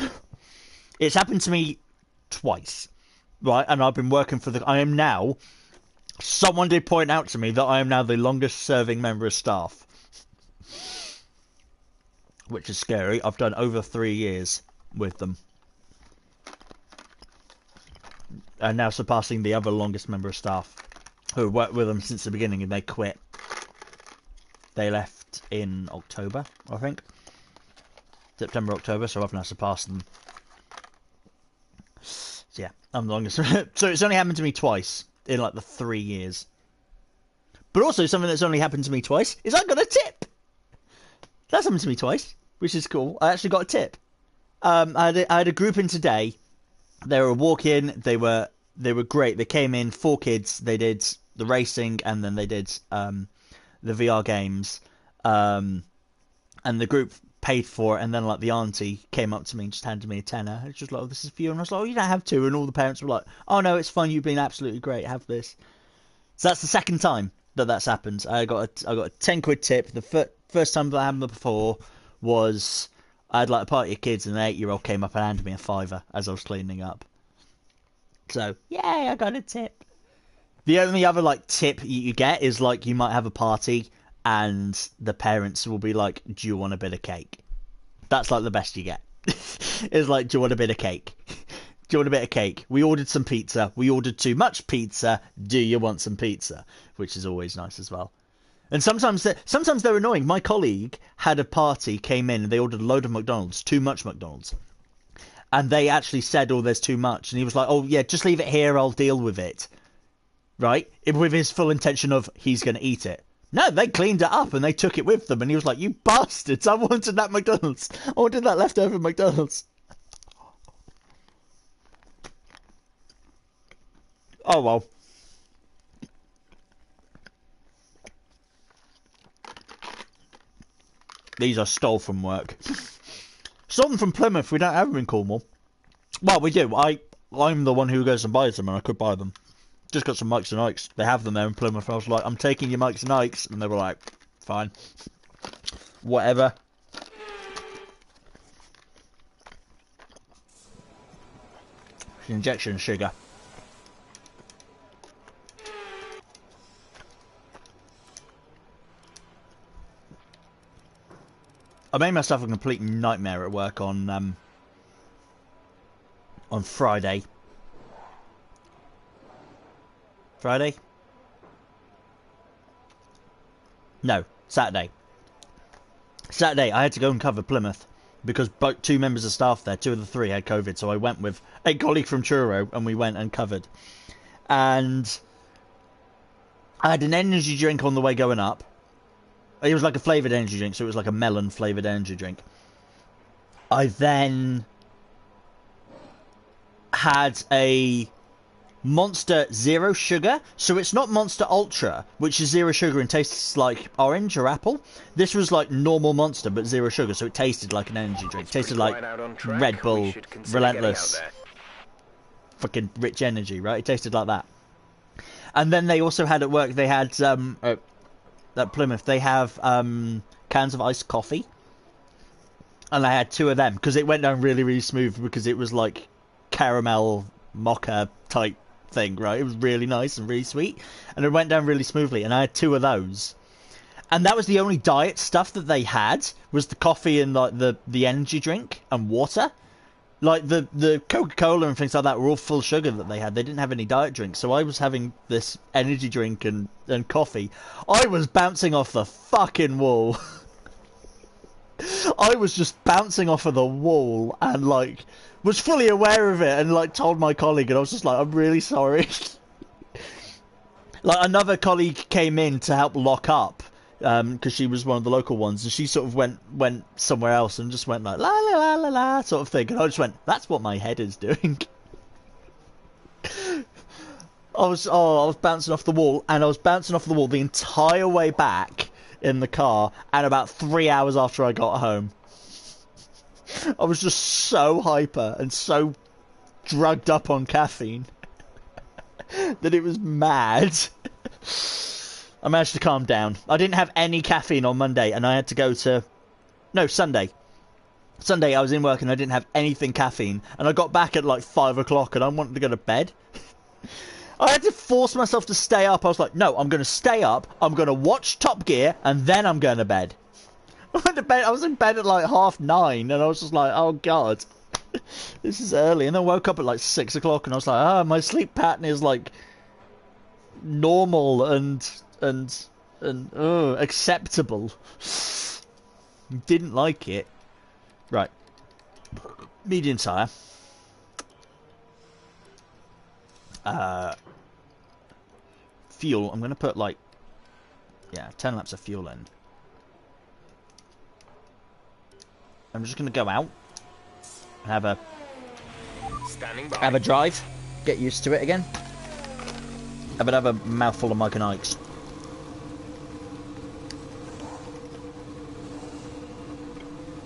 It's happened to me twice, right? And I've been working for someone did point out to me that I am now the longest serving member of staff, which is scary. I've done over 3 years with them, and now surpassing the other longest member of staff who worked with them since the beginning, and they quit. They left in October, I think. September, October, so I've now surpassed them. So yeah, I'm the longest. So it's only happened to me twice in the 3 years. But also something that's only happened to me twice is I got a tip. That's happened to me twice, which is cool. I actually got a tip. I had a group in today. They were a walk-in. They were great. They came in, 4 kids. They did the racing, and then they did the VR games. And the group paid for it, and then like the auntie came up to me and just handed me a tenner. It's just like, oh, this is for you, and I was like, oh, you don't have to, and all the parents were like, oh no, it's fine, you've been absolutely great, have this. So that's the second time that that's happened. I got a 10 quid tip. The first time that happened before was I had like a party of kids, and an 8-year-old came up and handed me a fiver as I was cleaning up. So yay, I got a tip. The only other like tip you get is like you might have a party and the parents will be like, do you want a bit of cake? That's like the best you get. It's like, do you want a bit of cake? Do you want a bit of cake? We ordered some pizza. We ordered too much pizza. Do you want some pizza? Which is always nice as well. And sometimes they're annoying. My colleague had a party, came in, and they ordered a load of McDonald's, too much McDonald's. And they actually said, oh, there's too much. And he was like, oh, yeah, just leave it here. I'll deal with it. Right? With his full intention of he's going to eat it. No, they cleaned it up and they took it with them. And he was like, you bastards. I wanted that McDonald's. I wanted that leftover McDonald's. Oh, well. These are stole from work. Stole them from Plymouth. We don't have them in Cornwall. Well, we do. I'm the one who goes and buys them, and I could buy them. Just got some Mikes and Ikes. They have them there in Plymouth. I was like, I'm taking your Mikes and Ikes. And they were like, fine. Whatever. Injection sugar. I made myself a complete nightmare at work on Friday. Friday? No, Saturday. Saturday, I had to go and cover Plymouth because both 2 members of staff there, 2 of the 3 had COVID, so I went with a colleague from Truro and we went and covered. And I had an energy drink on the way going up. It was like a flavoured energy drink, so it was like a melon flavoured energy drink. I then had a Monster Zero Sugar. So it's not Monster Ultra, which is 0 sugar and tastes like orange or apple. This was like normal Monster, but 0 sugar, so it tasted like an energy drink. It tasted like Red Bull, Relentless, fucking rich energy, right? It tasted like that. And then they also had at work, they had... at Plymouth, they have cans of iced coffee, and I had 2 of them because it went down really, really smooth because it was like caramel mocha type thing, right? It was really nice and really sweet, and it went down really smoothly. And I had 2 of those, and that was the only diet stuff that they had was the coffee and like the energy drink and water. Like the Coca-Cola and things like that were all full sugar that they had. They didn't have any diet drinks. So I was having this energy drink and coffee. I was bouncing off the fucking wall. I was just bouncing off of the wall and like was fully aware of it and like told my colleague, and I was just like, I'm really sorry. Like another colleague came in to help lock up. Because she was one of the local ones, and she sort of went somewhere else and just went like la la la la la sort of thing, and I just went, that's what my head is doing. I was bouncing off the wall, and I was bouncing off the wall the entire way back in the car, and about 3 hours after I got home. I was just so hyper and so drugged up on caffeine that it was mad. I managed to calm down. I didn't have any caffeine on Monday, and I had to go to... No, Sunday. Sunday, I was in work, and I didn't have anything caffeine. And I got back at, like, 5 o'clock, and I wanted to go to bed. I had to force myself to stay up. I was like, no, I'm going to stay up. I'm going to watch Top Gear, and then I'm going to bed. I went to bed. I was in bed at, like, 9:30, and I was just like, oh, God. This is early. And then I woke up at, like, 6 o'clock, and I was like, my sleep pattern is, like, normal and acceptable. Didn't like it. Right. Medium tire. Fuel. I'm gonna put like 10 laps of fuel in. I'm just gonna go out and have a drive. Get used to it again. Have another mouthful of Mike and Ike's.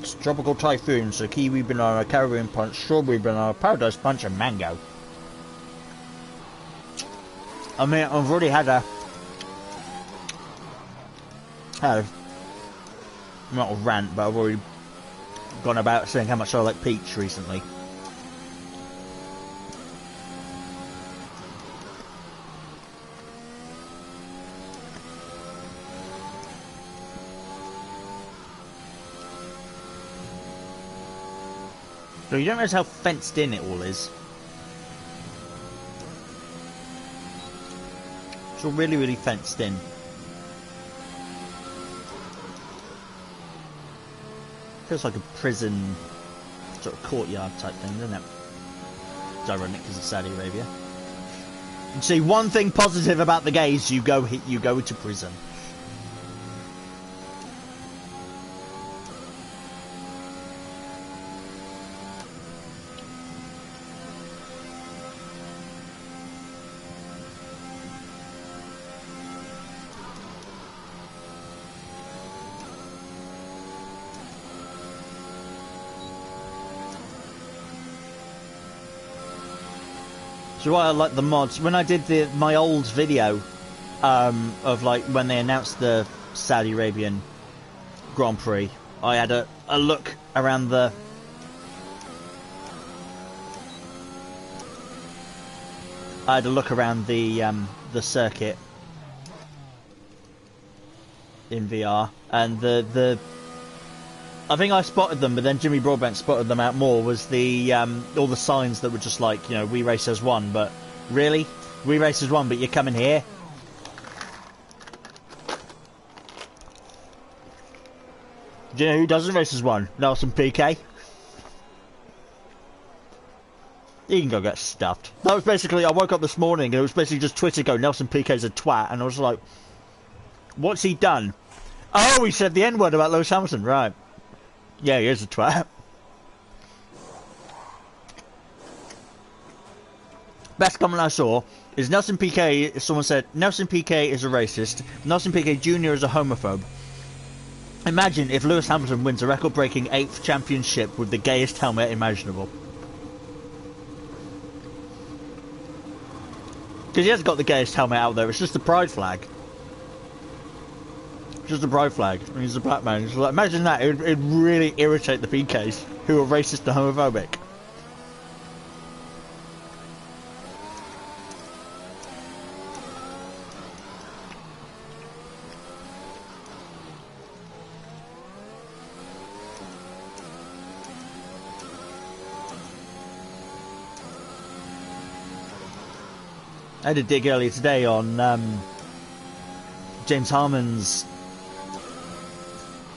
fruits, tropical typhoon, so kiwi banana, Caribbean punch, strawberry banana, paradise punch, and mango. I mean, I've already had not a rant, but I've already gone about saying how much I like peach recently. So you don't realize how fenced in it all is. It's all really, really fenced in. Feels like a prison, sort of courtyard type thing, doesn't it? It's ironic because it's Saudi Arabia. You see, one thing positive about the gays, you go to prison. So why I like the mods, when I did my old video of like when they announced the Saudi Arabian Grand Prix, I had a look around the circuit in VR, and I think I spotted them, but then Jimmy Broadbent spotted them out more, was the all the signs that were just like, you know, We Race As One, but really? We Race As One, but you're coming here? Do you know who doesn't race as one? Nelson PK. He can go get stuffed. That was basically, I woke up this morning and it was basically just Twitter go, Nelson PK's a twat, and I was like, what's he done? Oh, he said the N-word about Lewis Hamilton, right. Yeah, he is a twat. Best comment I saw is Nelson PK, someone said, Nelson PK is a racist, Nelson PK Jr. is a homophobe. Imagine if Lewis Hamilton wins a record-breaking 8th championship with the gayest helmet imaginable. Because he hasn't got the gayest helmet out there, it's just the pride flag. Just a pride flag. I mean, he's a black man. It's like, imagine that. It'd really irritate the PKs who are racist and homophobic. I had a dig earlier today on James Harmon's,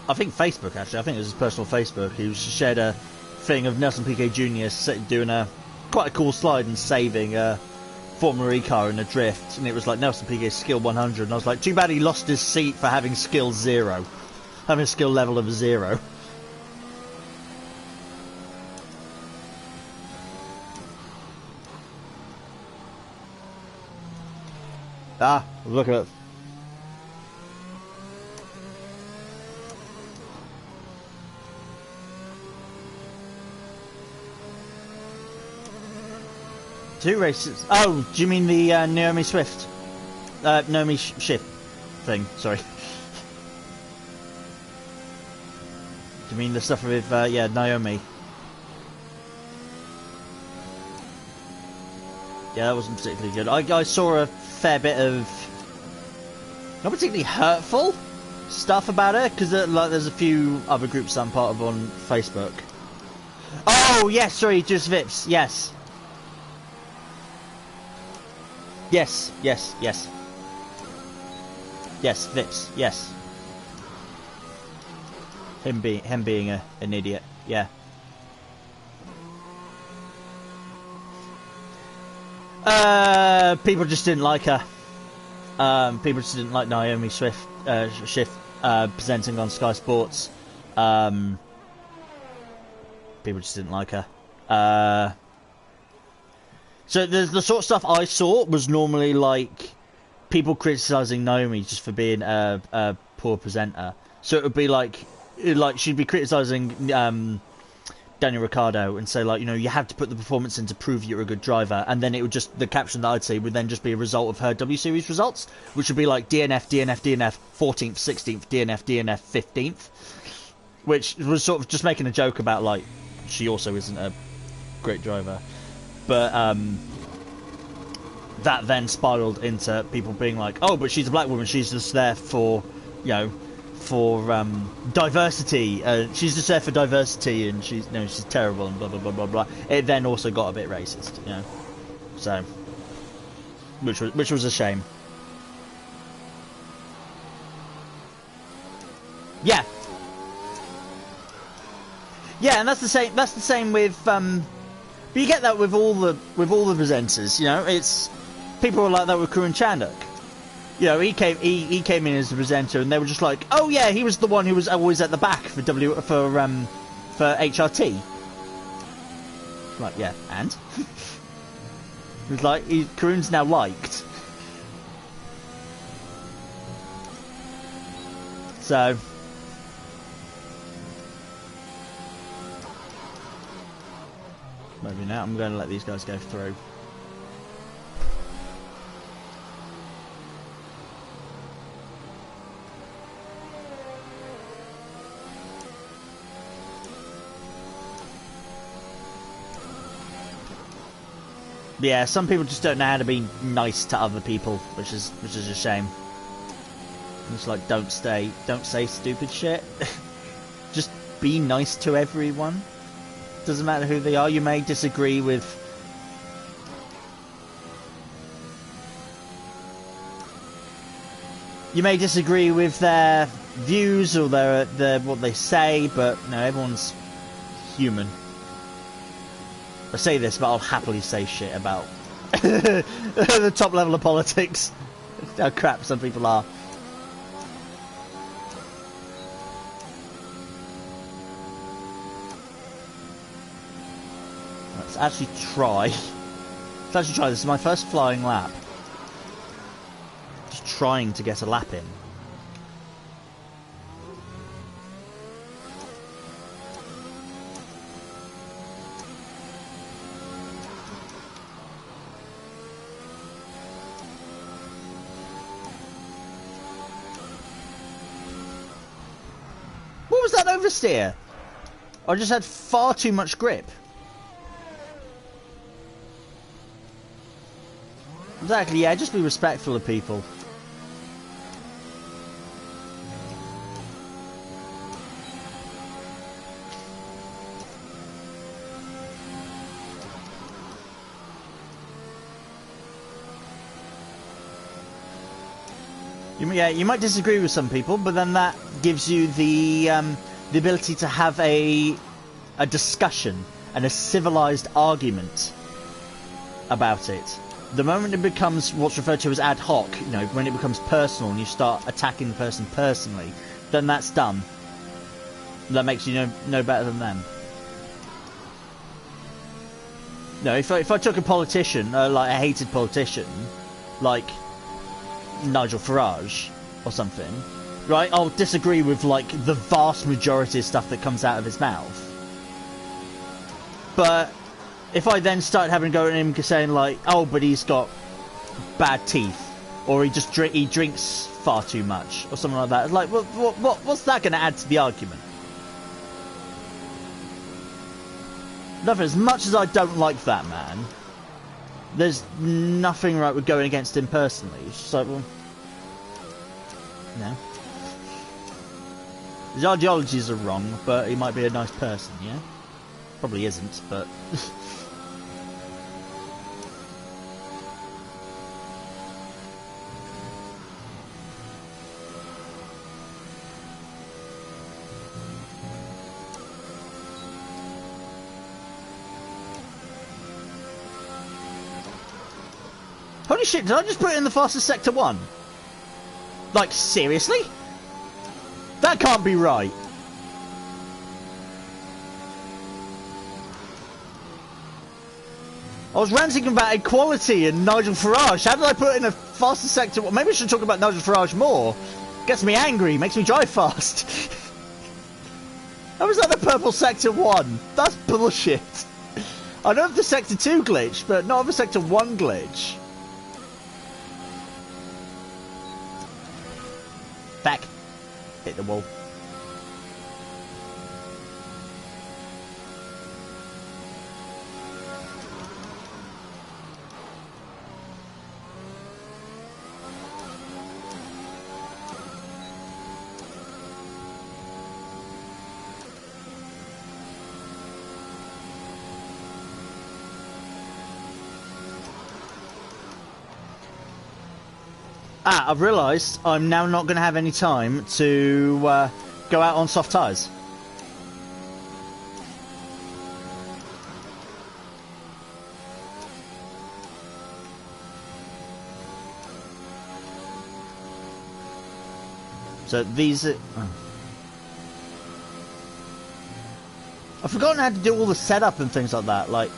I think Facebook actually, I think it was his personal Facebook, who shared a thing of Nelson Piquet Jr. doing quite a cool slide and saving a Formula E car in a drift, and it was like Nelson Piquet's skill 100, and I was like, too bad he lost his seat for having skill 0, having a skill level of 0. Ah, look at it. Two races. Oh, do you mean the Naomi Swift? Naomi Schiff thing, sorry. Do you mean the stuff with, yeah, Naomi? Yeah, that wasn't particularly good. I saw a fair bit of not particularly hurtful stuff about her, because like, there's a few other groups I'm part of on Facebook. Oh, yes, sorry, just Vips, yes. Yes, yes, yes. Yes, Vips, yes. Him being an idiot, yeah. People just didn't like her. People just didn't like Naomi Schiff presenting on Sky Sports. People just didn't like her. So the sort of stuff I saw was normally like people criticising Naomi just for being a poor presenter. So it would be like like she'd be criticising Daniel Ricciardo and say, like, you know, you have to put the performance in to prove you're a good driver, and then it would just, the caption that I'd see would then just be a result of her W Series results, which would be like DNF, DNF, DNF, 14th, 16th, DNF, DNF, 15th, which was sort of just making a joke about, like, she also isn't a great driver. But that then spiraled into people being like, oh, but she's a black woman, she's just there for, you know, for diversity. She's just there for diversity, and she's, you know, she's terrible, and blah blah blah blah blah. It then also got a bit racist, you know. So, which was a shame. Yeah. Yeah, and that's the same. That's the same with. But you get that with all the presenters. You know, it's people are like that with Karun Chandok. You know, he came in as a presenter, and they were just like, oh yeah, he was the one who was always at the back for HRT. Like, yeah, and it was like Karun's now liked. So. Maybe now I'm going to let these guys go through. Yeah, some people just don't know how to be nice to other people, which is a shame. It's like, don't say stupid shit. Just be nice to everyone. Doesn't matter who they are. You may disagree with their views or their what they say, but no, everyone's human. I say this, but I'll happily say shit about the top level of politics. How crap some people are. Let's actually try. This is my first flying lap. Just trying to get a lap in. What was that oversteer? I just had far too much grip. Exactly, yeah, just be respectful of people. You might disagree with some people, but then that gives you the ability to have a discussion and a civilized argument about it. The moment it becomes what's referred to as ad hoc, you know, when it becomes personal and you start attacking the person personally, then that's dumb. That makes you no better than them. No, if I took a politician, like a hated politician, like Nigel Farage or something, right? I'll disagree with like the vast majority of stuff that comes out of his mouth. But if I then start having a go at him saying like, oh, but he's got bad teeth, or he drinks far too much, or something like that, like, what's that going to add to the argument? Nothing. As much as I don't like that man, there's nothing right with going against him personally. It's just like, well, no. His ideologies are wrong, but he might be a nice person, yeah? Probably isn't, but... Holy shit, did I just put it in the fastest sector 1? Like, seriously? That can't be right. I was ranting about equality and Nigel Farage. How did I put it in a fastest sector 1? Maybe I should talk about Nigel Farage more. Gets me angry, makes me drive fast. How was that the purple Sector 1? That's bullshit. I know of the Sector 2 glitch, but not of the Sector 1 glitch. Back. Hit the wall. Ah, I've realised I'm now not going to have any time to go out on soft tyres. So these are... Oh. I've forgotten how to do all the setup and things like that, like...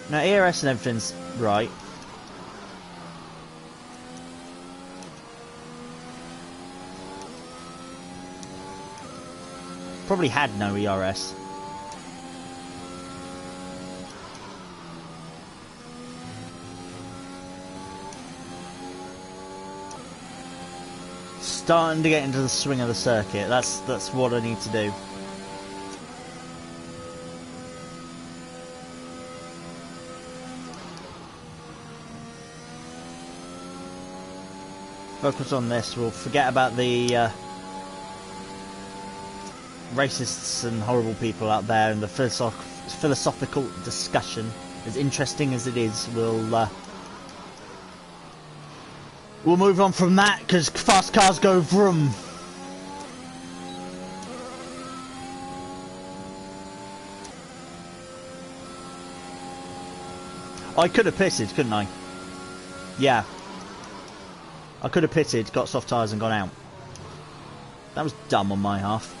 Now ERS and everything's right. Probably had no ERS. Starting to get into the swing of the circuit. That's what I need to do. Focus on this. We'll forget about the racists and horrible people out there, and the philosophical discussion, as interesting as it is, we'll move on from that, because fast cars go vroom. I could have pitted, couldn't I? Yeah. I could have pitted, got soft tyres and gone out. That was dumb on my half.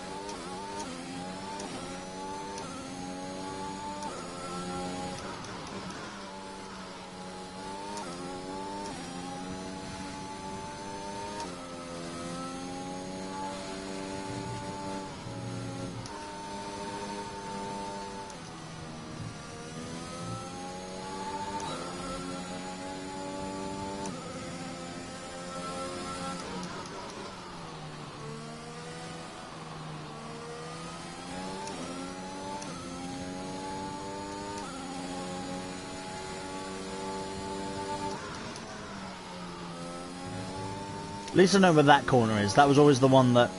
At least I know where that corner is. That was always the one that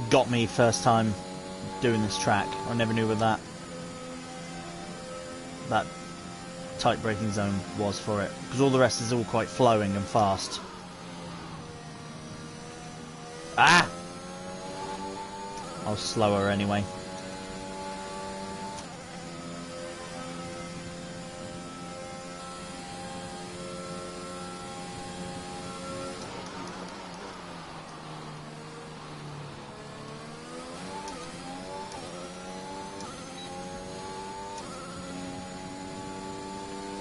got me first time doing this track. I never knew where that tight braking zone was for it, because all the rest is all quite flowing and fast. Ah! I was slower anyway.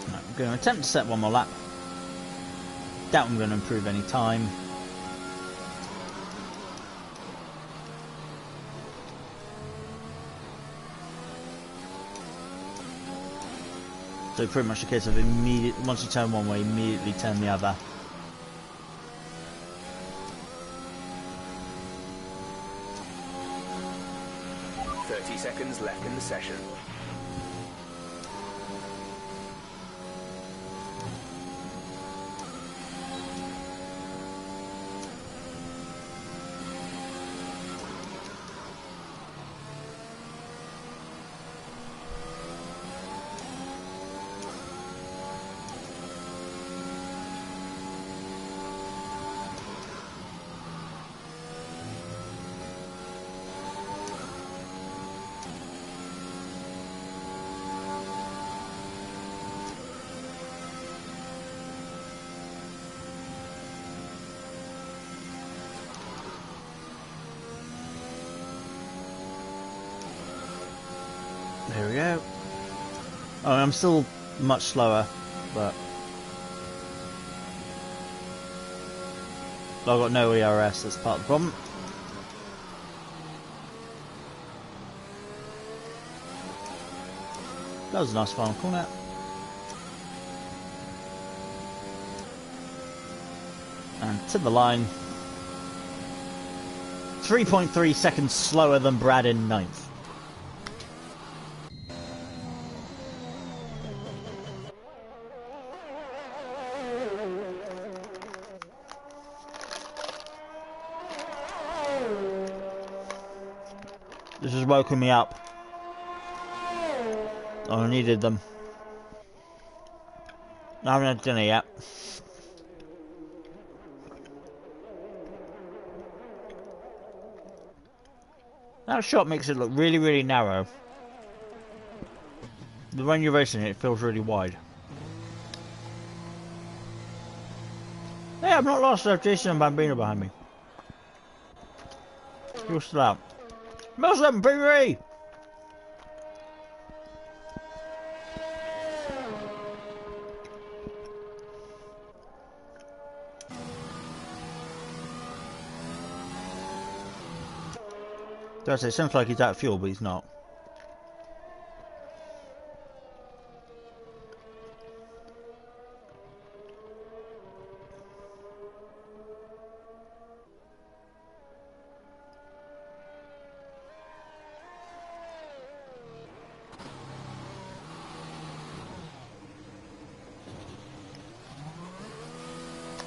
I'm going to attempt to set one more lap. Doubt I'm going to improve any time. So pretty much a case of once you turn one way, immediately turn the other. Seconds left in the session. There we go. Oh, I'm still much slower, but I've got no ERS, that's part of the problem. That was a nice final corner. And to the line. 3.3 seconds slower than Brad in 9th. This is woken me up. I needed them. I haven't had dinner yet. That shot makes it look really, really narrow. But when you're racing it, it feels really wide. Hey, I've not lost Jason and Bambino behind me. You're still out. Milsom, baby! Does it sounds like he's out of fuel, but he's not.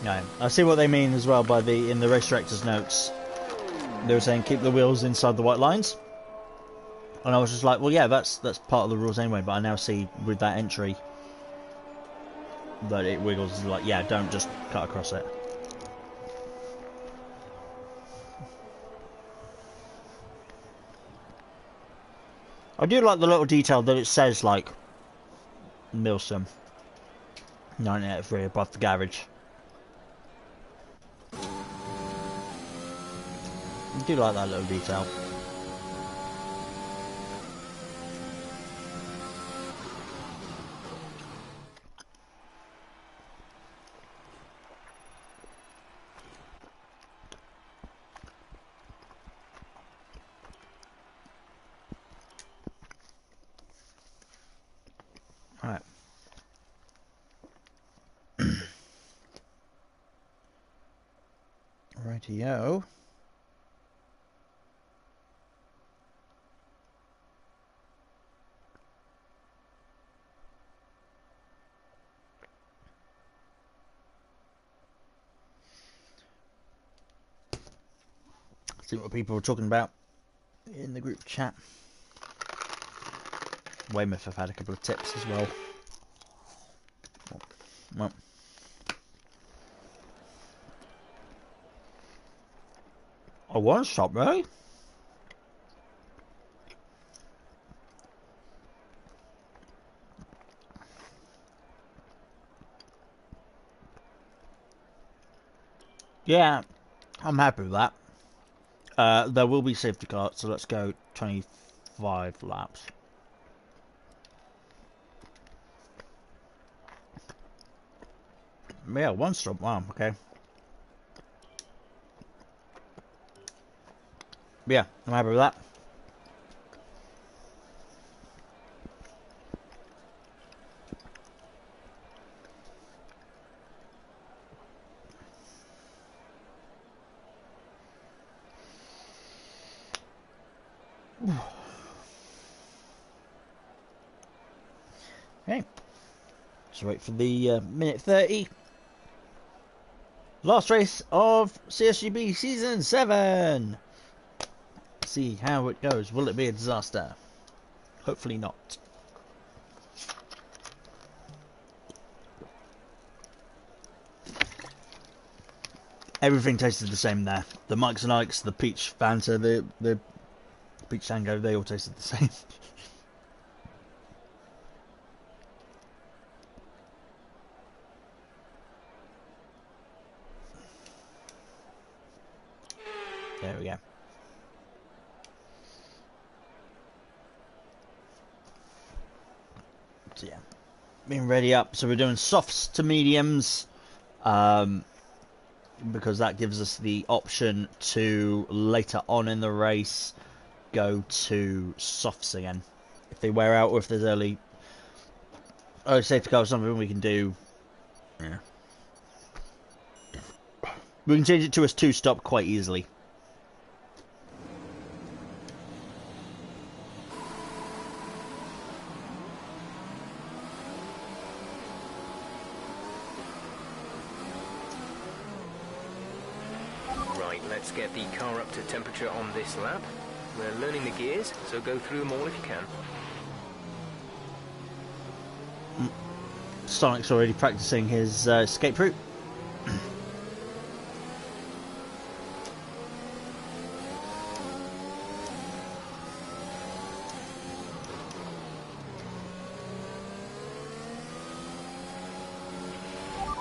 No, I see what they mean as well by the in the race director's notes. They were saying keep the wheels inside the white lines, and I was just like, well, yeah, that's part of the rules anyway. But I now see with that entry that it wiggles. Like, yeah, don't just cut across it. I do like the little detail that it says like Milsom 983 above the garage. I do like that little detail. Alright. Rightio. See what people were talking about in the group chat. Weymouth have had a couple of tips as well. Well. A one stop, really? Yeah, I'm happy with that. There will be safety cars, so let's go 25 laps. Yeah, one stop. Wow, okay. Yeah, I'm happy with that. Okay, so wait for the minute 30. Last race of CSGB Season 7. See how it goes. Will it be a disaster? Hopefully not. Everything tasted the same there. The Mike's and Ike's, the Peach Fanta, the Peach Tango, they all tasted the same. There we go. So yeah, being ready up. So we're doing softs to mediums, because that gives us the option to later on in the race go to softs again if they wear out or if there's early Oh, safety car is something we can do. Yeah. We can change it to a 2-stop quite easily. Right, let's get the car up to temperature on this lap. We're learning the gears, so go through them all if you can. Sonic's already practicing his escape route.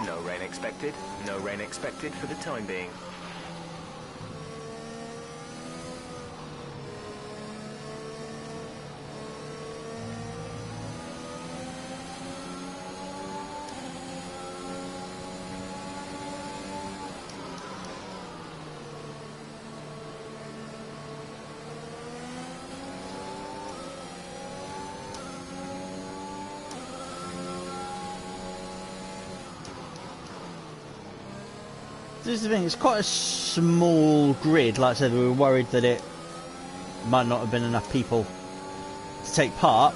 No rain expected. No rain expected for the time being. This is the thing, it's quite a small grid. Like I said, we were worried that it might not have been enough people to take part.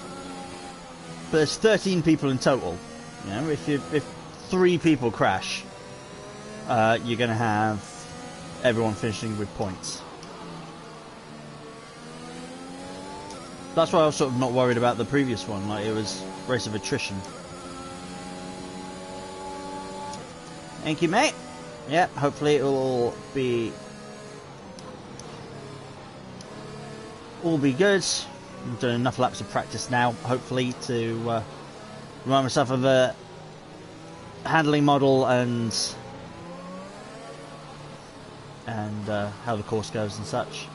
But there's 13 people in total. You know, if 3 people crash, you're going to have everyone finishing with points. That's why I was sort of not worried about the previous one. Like, it was race of attrition. Thank you, mate. Yeah, hopefully it will all be good. I'm doing enough laps of practice now, hopefully, to remind myself of a handling model and how the course goes and such.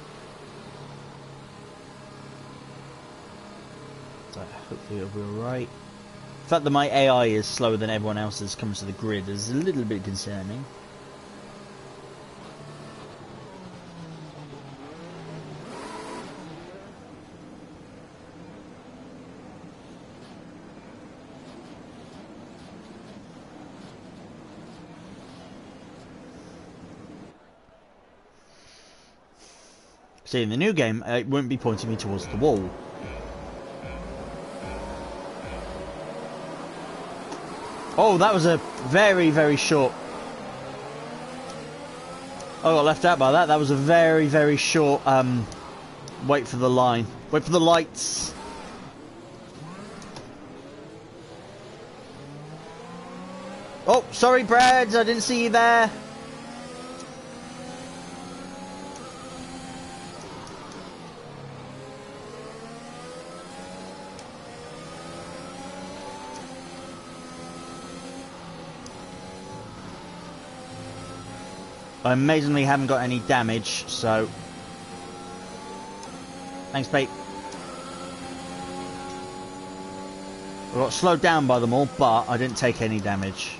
So hopefully it'll be alright. The fact that my AI is slower than everyone else's comes to the grid is a little bit concerning. See, in the new game, it won't be pointing me towards the wall. Oh, that was a very, very short... Oh, I got left out by that. That was a very, very short, wait for the line. Wait for the lights. Oh, sorry, Brad. I didn't see you there. I amazingly haven't got any damage, so... Thanks, mate. I got slowed down by them all, but I didn't take any damage.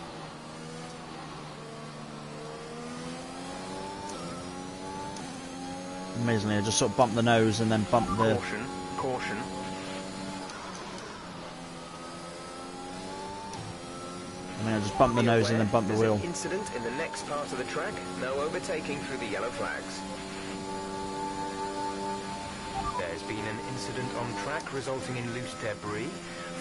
Amazingly, I just sort of bumped the nose and then bumped the... Caution, caution. I mean, I just bumped the nose and then bumped the wheel. There's an incident in the next part of the track. No overtaking through the yellow flags. There's been an incident on track resulting in loose debris.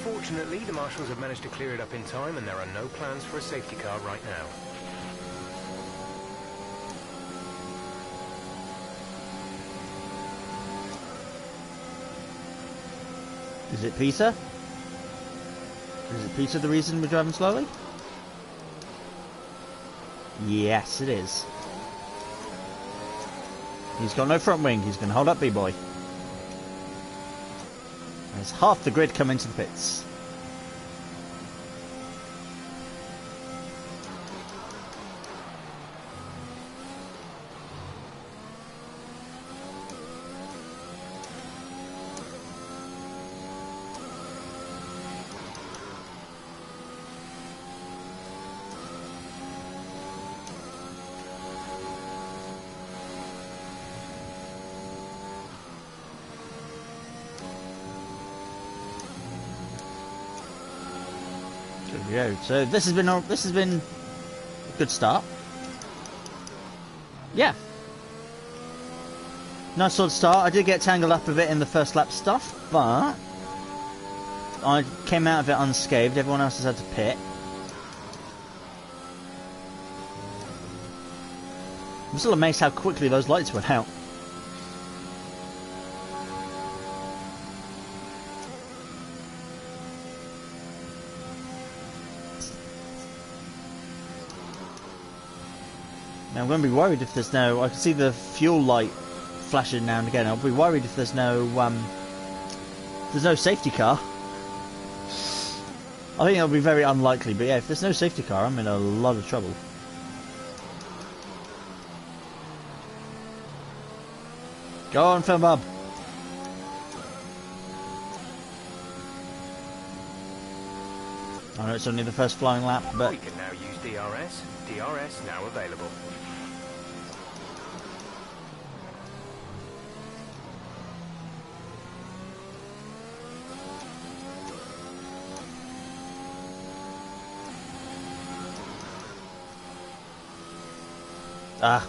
Fortunately, the marshals have managed to clear it up in time and there are no plans for a safety car right now. Is it Peter? Is it Peter the reason we're driving slowly? Yes, it is. He's got no front wing. He's going to hold up B-boy. There's half the grid come into the pits. There we go. So this has been a good start. Yeah. Nice sort of start. I did get tangled up a bit in the first lap stuff, but I came out of it unscathed. Everyone else has had to pit. I'm still amazed how quickly those lights went out. Now I'm going to be worried if there's no... I can see the fuel light flashing now and again. I'll be worried if there's no safety car. I think it'll be very unlikely, but yeah, if there's no safety car, I'm in a lot of trouble. Go on, Film Bob. I know it's only the first flying lap, but... We can now use DRS. DRS now available. Ah.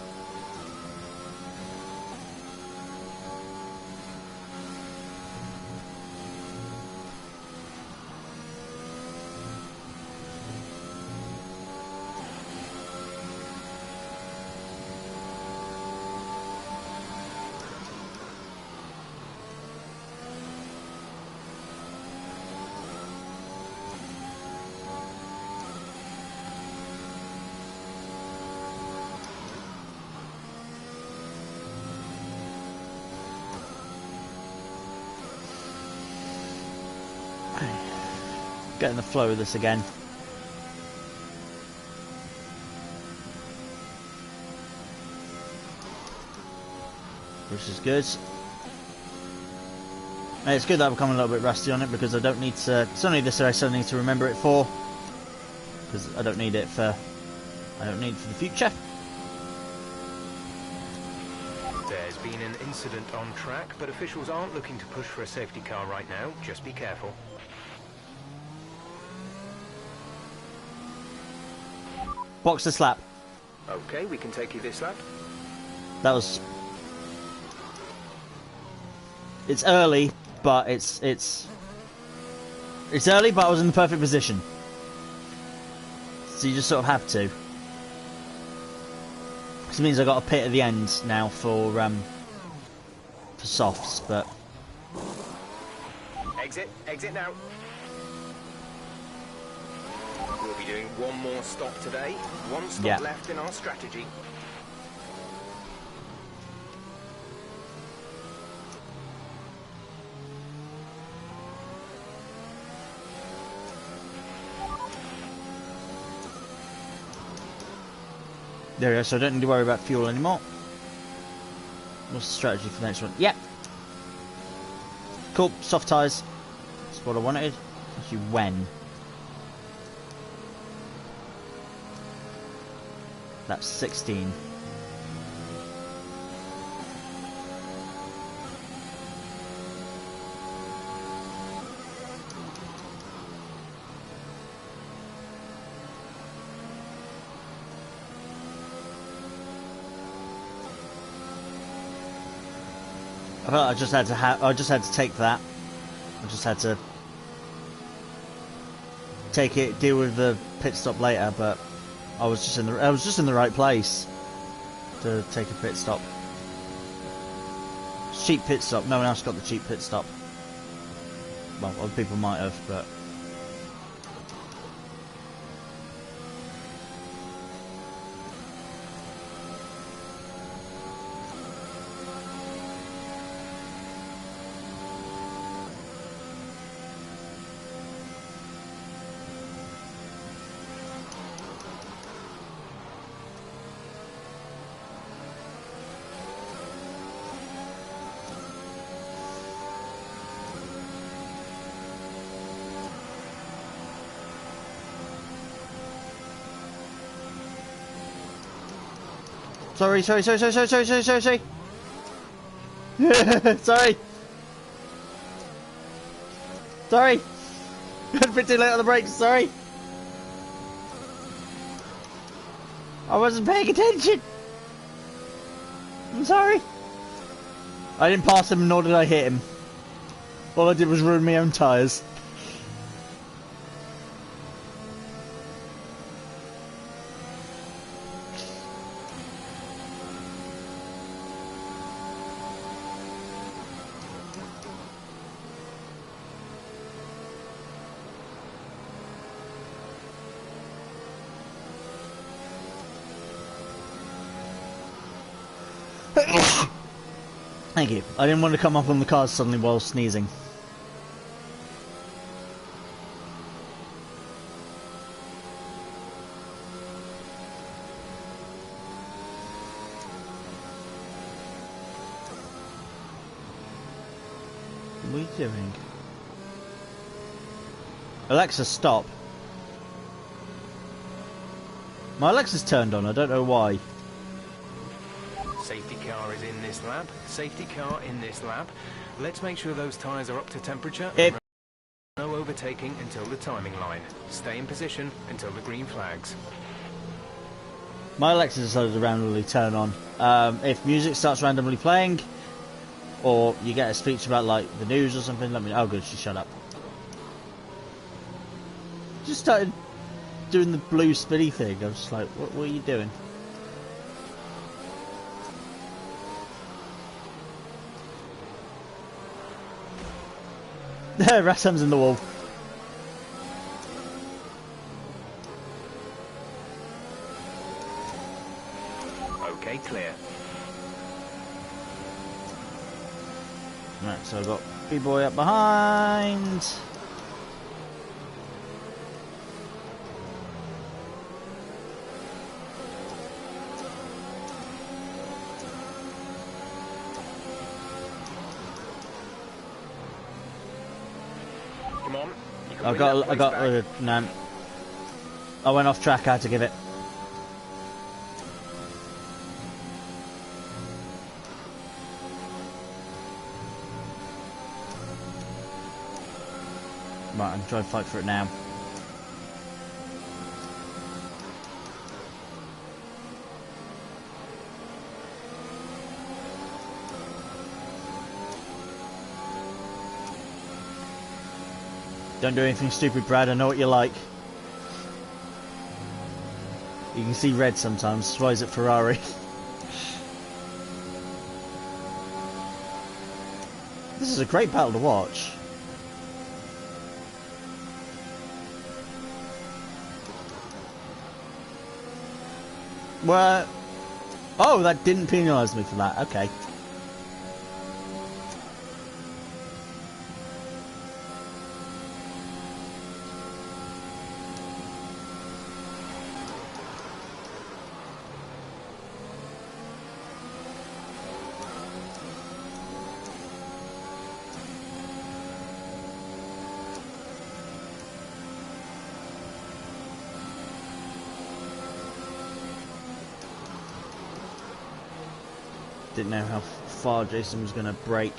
Getting the flow of this again. Which is good. And it's good that I've become a little bit rusty on it because I don't need to... It's only this race I need to remember it for. Because I don't need it for... I don't need it for the future. There's been an incident on track, but officials aren't looking to push for a safety car right now. Just be careful. Box this lap. Okay, we can take you this lap. That was... It's early, but it's early, but I was in the perfect position. So you just sort of have to. Because it means I got a pit at the end now for softs, but... Exit now. We'll be doing one more stop today. One stop left in our strategy. There we go, so I don't need to worry about fuel anymore. What's the strategy for the next one? Yep. Cool, soft tyres. That's what I wanted. Actually, when? That's 16. I felt I just had to take that. I just had to take it, deal with the pit stop later, but I was just in the right place to take a pit stop. Cheap pit stop. No one else got the cheap pit stop. Well, other people might have, but. Sorry. Sorry. Sorry. A bit too late on the brakes, sorry. I wasn't paying attention. I'm sorry. I didn't pass him, nor did I hit him. All I did was ruin my own tyres. Thank you. I didn't want to come up on the cars suddenly while sneezing. What are you doing? Alexa, stop. My Alexa's turned on, I don't know why. Safety car is in this lap. Safety car in this lap. Let's make sure those tyres are up to temperature. No overtaking until the timing line. Stay in position until the green flags. My Alexa decided to randomly turn on. If music starts randomly playing, or you get a speech about like the news or something, let me know. Oh good, she shut up. Just started doing the blue spinny thing. I was just like, what are you doing? Rassam's in the wall. Okay, clear. Right, so I've got B-boy up behind. Come on. I got, no. I went off track, I had to give it. Right, I'm trying to fight for it now. Don't do anything stupid, Brad. I know what you're like. You can see red sometimes. That's why he's at Ferrari. This is a great battle to watch. Well, oh, that didn't penalise me for that. Okay. Didn't know how far Jason was going to brake.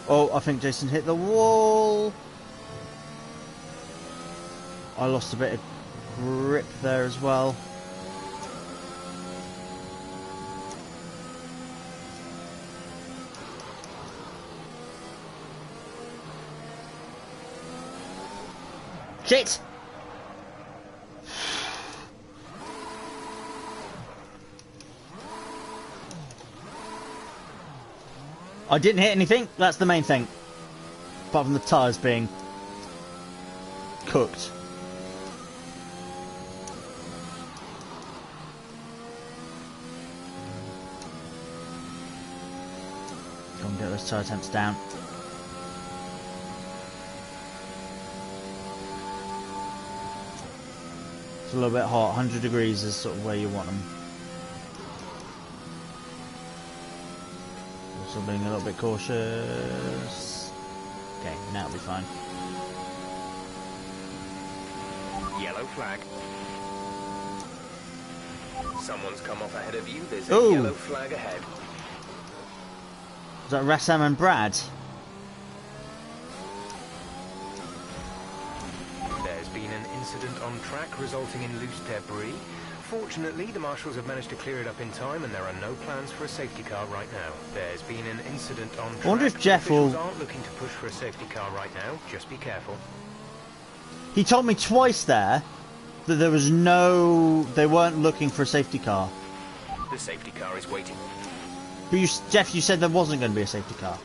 Oh, I think Jason hit the wall. I lost a bit of grip there as well. Shit! I didn't hit anything, that's the main thing. Apart from the tyres being cooked. Come on, get those tyre temps down. It's a little bit hot, 100 degrees is sort of where you want them. Also being a little bit cautious. Okay, now it'll be fine. Yellow flag. Someone's come off ahead of you. There's a Ooh. yellow flag ahead. Is that Rassam and Brad? There's been an incident on track resulting in loose debris. Fortunately, the marshals have managed to clear it up in time, and there are no plans for a safety car right now. There's been an incident on track. I wonder if Jeff Officials will... aren't looking to push for a safety car right now. Just be careful. He told me twice there that there was no... They weren't looking for a safety car. The safety car is waiting. But you, Jeff, you said there wasn't going to be a safety car.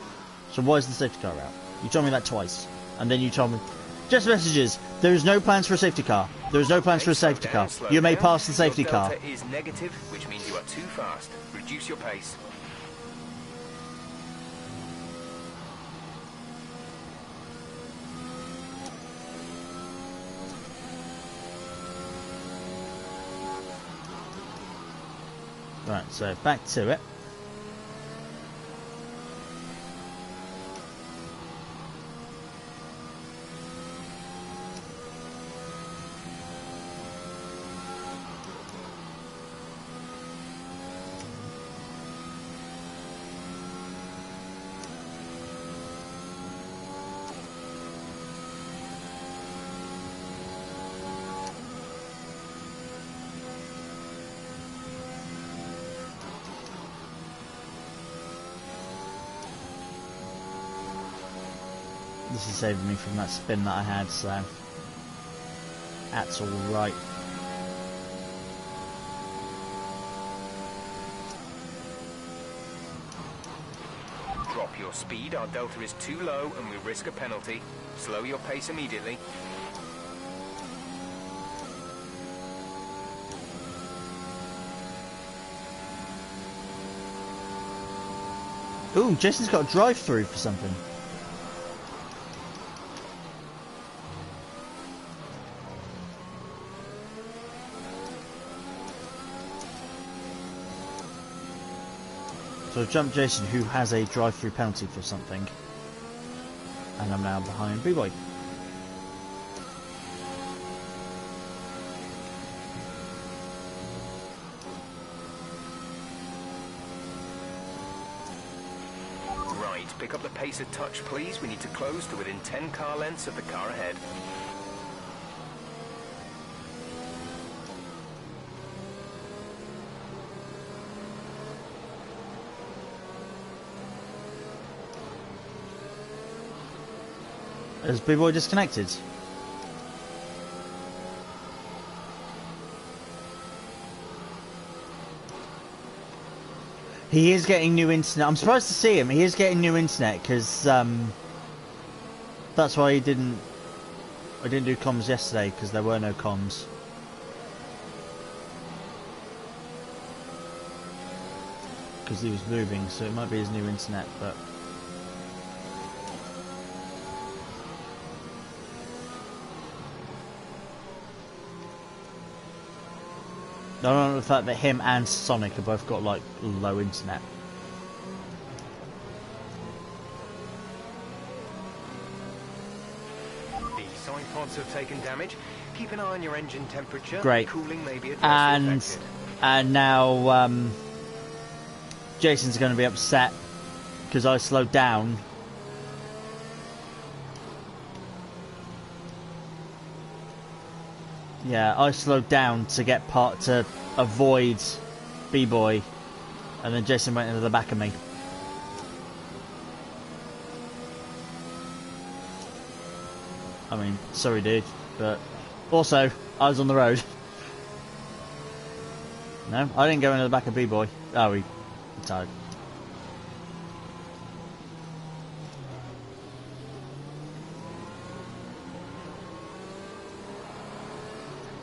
So why is the safety car out? You told me that twice. And then you told me... Just messages. There is no plans for a safety car. There is no plans for a safety car. You may pass the safety car. Your delta is negative, which means you are too fast. Reduce your pace. Right, so back to it. This is saving me from that spin that I had, so that's alright. Drop your speed, our delta is too low and we risk a penalty. Slow your pace immediately. Ooh, Jason's got a drive-through for something. So I've jumped Jason, who has a drive-through penalty for something. And I'm now behind B-Boy. Right, pick up the pace a touch, please. We need to close to within 10 car lengths of the car ahead. Is B-Boy disconnected? He is getting new internet. I'm surprised to see him. He is getting new internet because that's why I didn't do comms yesterday, because there were no comms. Because he was moving, so it might be his new internet, but. I don't know the fact that him and Sonic have both got like low internet. The side pods have taken damage. Keep an eye on your engine temperature. Great. Cooling may be adversely affected. And now Jason's going to be upset because I slowed down. Yeah, I slowed down to get to avoid B-Boy, and then Jason went into the back of me. I mean, sorry dude, but also, I was on the road. No, I didn't go into the back of B-Boy. Oh, he retired.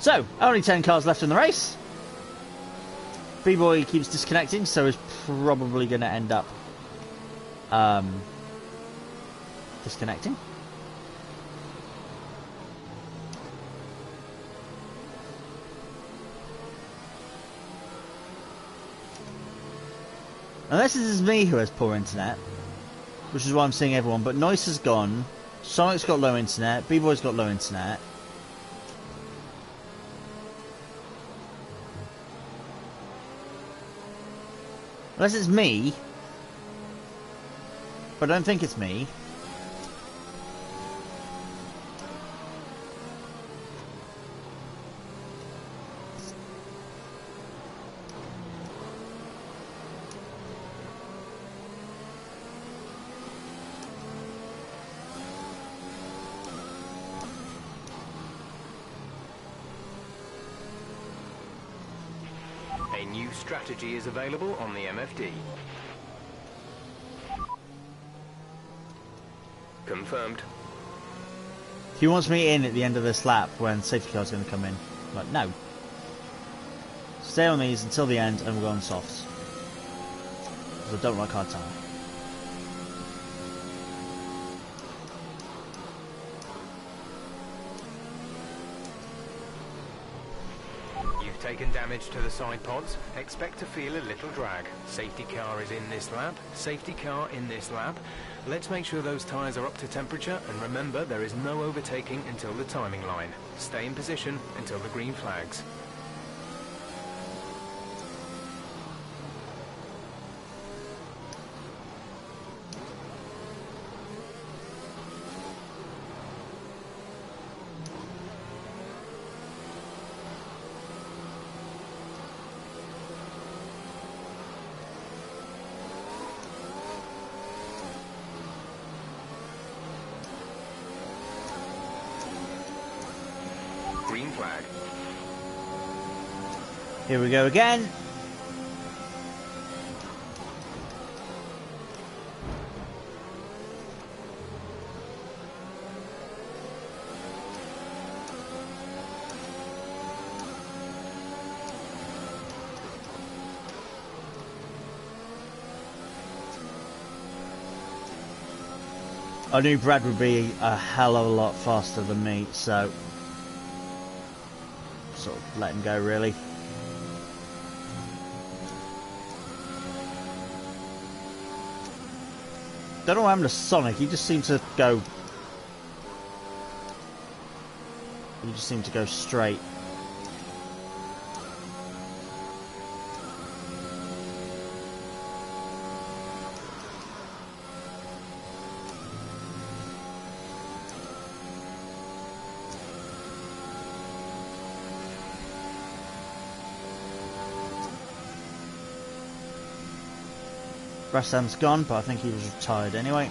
So, only 10 cars left in the race. B-Boy keeps disconnecting, so he's probably going to end up disconnecting. Unless this is me who has poor internet, which is why I'm seeing everyone, but Noise has gone, Sonic's got low internet, B-Boy's got low internet. Unless it's me. But I don't think it's me. A new strategy is available on the MFD. Confirmed. He wants me in at the end of this lap when safety car's going to come in. I'm like, no. Stay on these until the end and we'll go on softs. Because I don't like hard time. You've taken damage to the side pods. Expect to feel a little drag. Safety car is in this lap. Safety car in this lap. Let's make sure those tyres are up to temperature, and remember there is no overtaking until the timing line. Stay in position until the green flags. Green flag. Here we go again. I knew Brad would be a hell of a lot faster than me, so sort of let him go, really. Don't know what happened to Sonic. He just seemed to go. He just seemed to go straight. Rassam's gone, but I think he was retired anyway.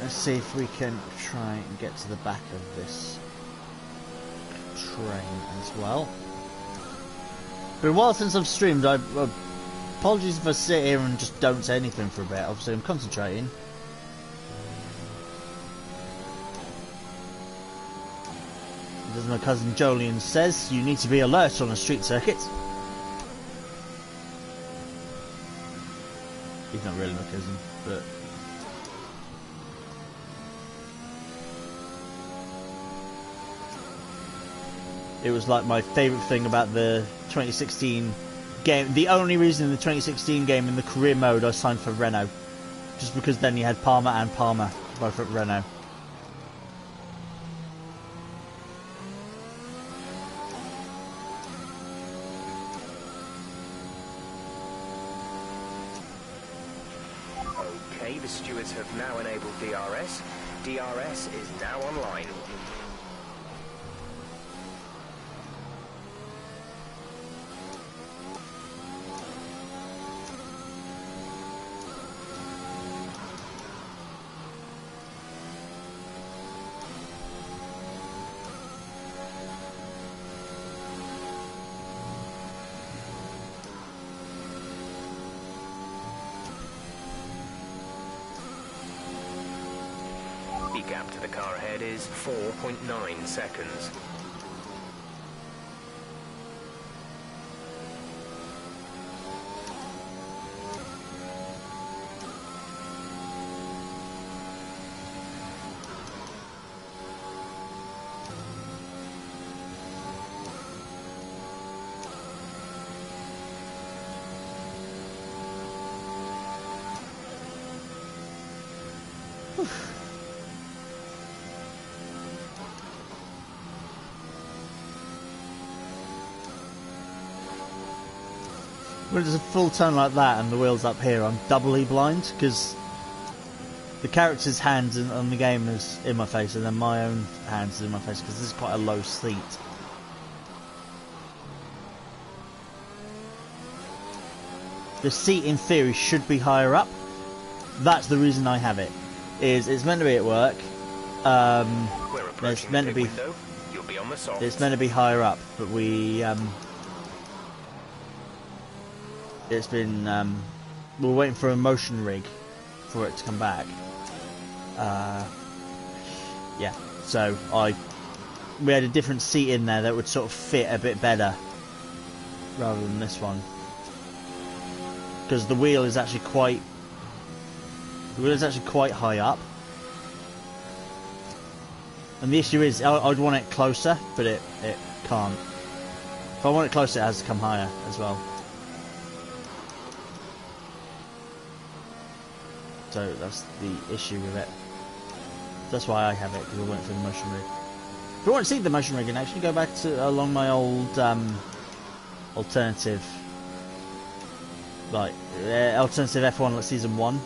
Let's see if we can try and get to the back of this train as well. Been a while since I've streamed. Apologies if I sit here and just don't say anything for a bit. Obviously I'm concentrating. As my cousin Jolien says, you need to be alert on a street circuit. He's not really my cousin, but it was like my favourite thing about the 2016 game. The only reason in the 2016 game in the career mode I signed for Renault. Just because then you had Palmer and Palmer both at Renault. Okay, the stewards have now enabled DRS. DRS is now online. gap to the car ahead is 4.9 seconds. When it's a full turn like that and the wheel's up here, I'm doubly blind because the character's hands on the game is in my face, and then my own hands is in my face because this is quite a low seat. The seat, in theory, should be higher up. That's the reason I have it. It's meant to be at work. It's meant to be. You'll be on the softs. It's meant to be higher up, but it's been we're waiting for a motion rig for it to come back. Yeah, so we had a different seat in there that would sort of fit a bit better rather than this one, because the wheel is actually quite high up, and the issue is I'd want it closer, but it can't. If I want it closer, it has to come higher as well. So that's the issue with it. That's why I have it, because I went for the motion rig. If you want to see the motion rig, and actually go back to along my old alternative, like alternative F1 like season 1.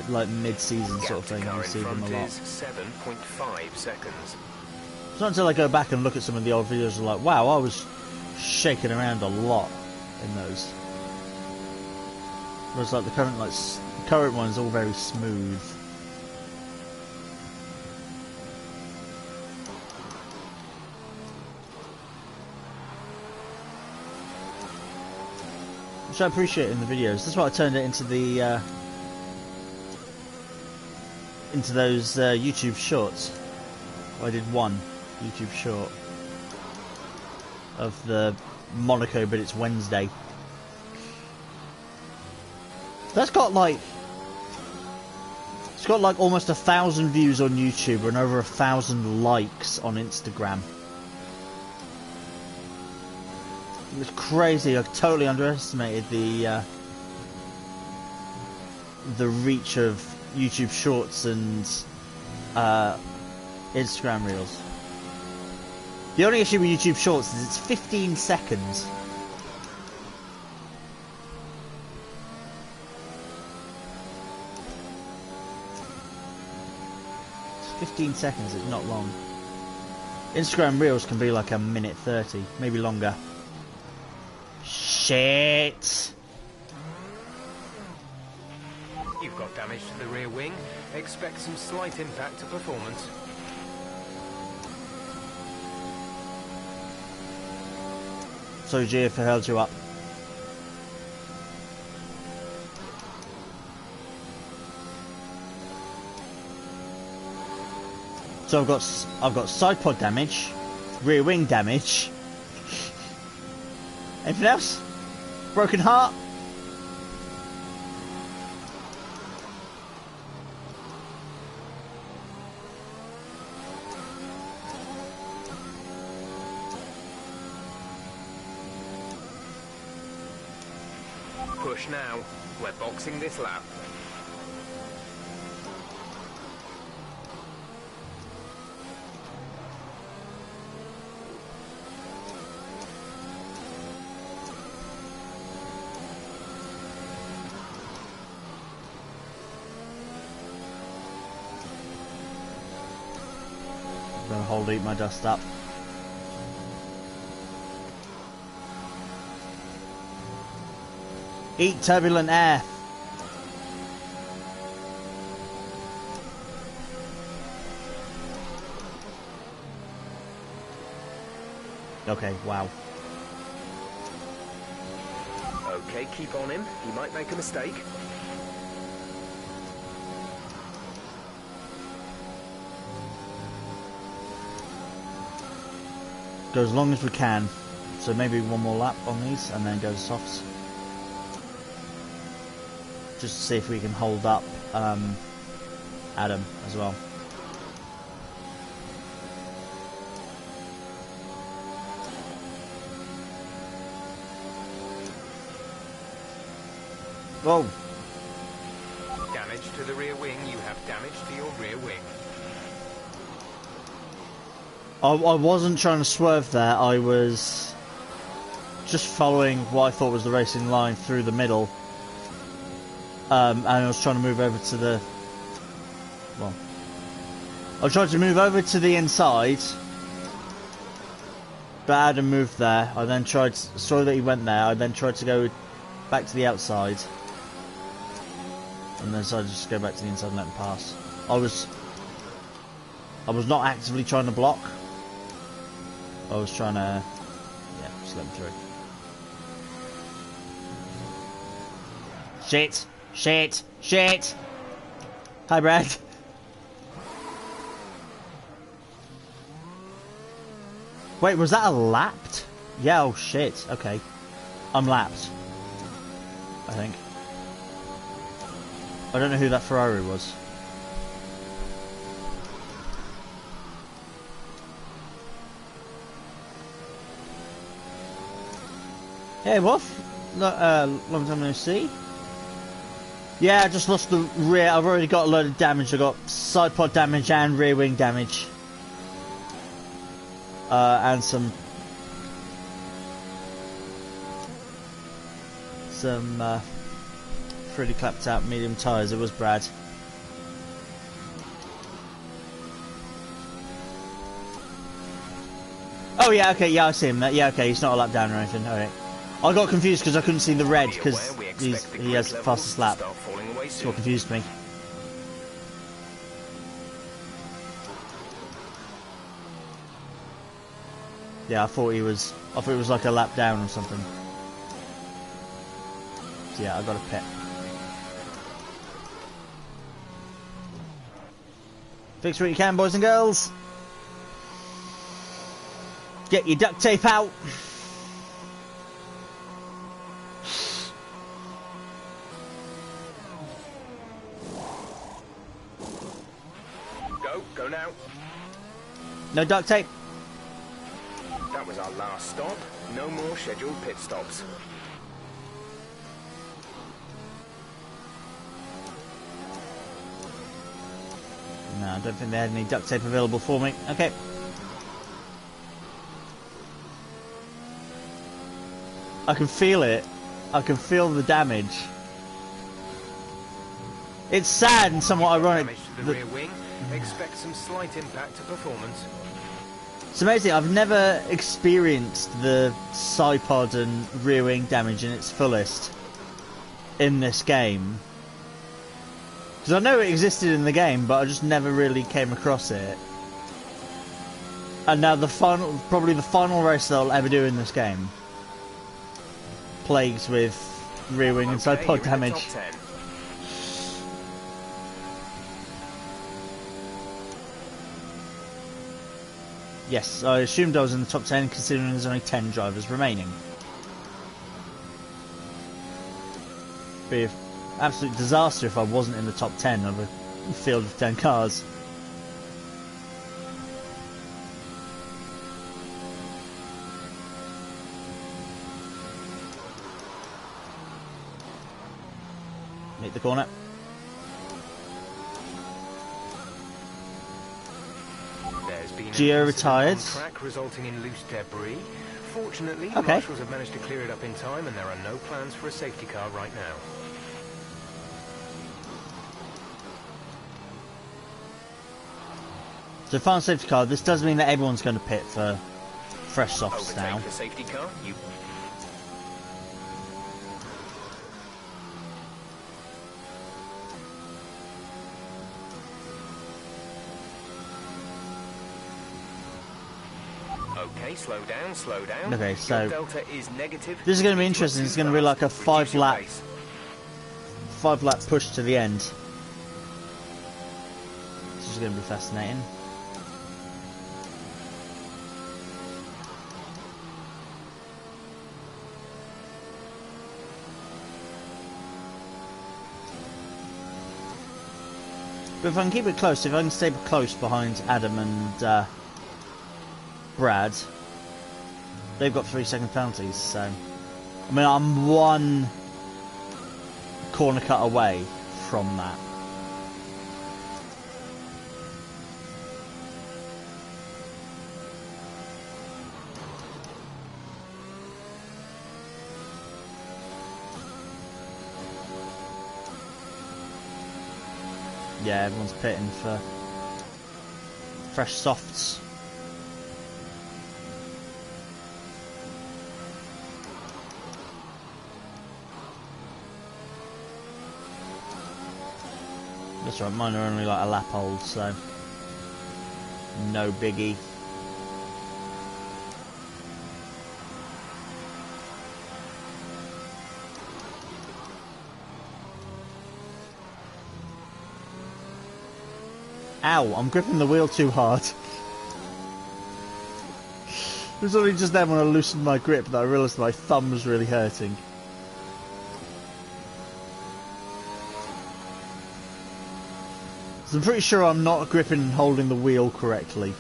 Like mid-season sort of thing. You see them a lot. 7.5 seconds. It's not until I go back and look at some of the old videos and like, wow, I was shaking around a lot in those. Whereas like the current one is all very smooth. Which I appreciate in the videos. That's why I turned it into the into those YouTube shorts. I did one YouTube short of the Monaco, but it's Wednesday. That's got like, it's got like almost 1,000 views on YouTube and over 1,000 likes on Instagram. It's crazy. I totally underestimated the reach of YouTube Shorts and Instagram Reels. The only issue with YouTube Shorts is it's 15 seconds. It's 15 seconds, it's not long. Instagram Reels can be like a minute 30, maybe longer. Shit! You've got damage to the rear wing. Expect some slight impact to performance. So G, if it held you up. So I've got side pod damage, rear wing damage. Anything else? Broken heart? Push now. We're boxing this lap. I'm gonna hold eat my dust up. Eat turbulent air. Okay, wow. Okay, keep on him. He might make a mistake. Go as long as we can. So maybe one more lap on these and then go to softs. Just to see if we can hold up Adam as well. Whoa! Damage to the rear wing. You have damage to your rear wing. I wasn't trying to swerve there. I was just following what I thought was the racing line through the middle. And I was trying to move over to the... Well... I tried to move over to the inside. But Adam moved there. I then tried... Saw that he went there. I then tried to go back to the outside. And then decided to just go back to the inside and let him pass. I was not actively trying to block. I was trying to... Yeah, just let him through. Shit! Shit! Shit! Hi, Brad. Wait, was that a lapped? Yeah, oh shit. Okay. I'm lapped. I think. I don't know who that Ferrari was. Hey, Wolf. Long time no see. Yeah, I just lost the rear. I've already got a load of damage. I got side pod damage and rear wing damage. And some pretty clapped out medium tyres. It was Brad. Oh yeah, okay, yeah, I see him. Yeah, okay, he's not a lap down or anything. Alright. I got confused because I couldn't see the red because he has the fastest lap. That's what confused me. Yeah, I thought it was like a lap down or something. So yeah, I got a pit. Fix what you can, boys and girls. Get your duct tape out. Go now. No duct tape. That was our last stop. No more scheduled pit stops. No, I don't think they had any duct tape available for me. Okay. I can feel it. I can feel the damage. It's sad and somewhat ironic. Damage to the rear wing. Expect some slight impact to performance. It's amazing. I've never experienced the side pod and rear wing damage in its fullest in this game. Because I know it existed in the game, but I just never really came across it. And now probably the final race that I'll ever do in this game, plagues with rear wing and side pod damage. Yes, I assumed I was in the top 10 considering there's only 10 drivers remaining. Be an absolute disaster if I wasn't in the top 10 of a field of 10 cars. Make the corner. Gio retired. Track resulting in loose debris. Fortunately, okay. marshals have managed to clear it up in time, and there are no plans for a safety car right now. So, final safety car. This does mean that everyone's going to pit for fresh softs now. Overtake the safety car. You. Okay, slow down, slow down. Okay, so Your delta is negative. this is going to be interesting. It's going to be like a five lap push to the end. This is going to be fascinating. But if I can keep it close, if I can stay close behind Adam and Brad, they've got 3-second penalties, so... I mean, I'm one corner cut away from that. Yeah, everyone's pitting for fresh softs. That's right, mine are only like a lap old, so no biggie. Ow, I'm gripping the wheel too hard. It was only just then when I loosened my grip that I realised my thumb was really hurting. So I'm pretty sure I'm not gripping and holding the wheel correctly.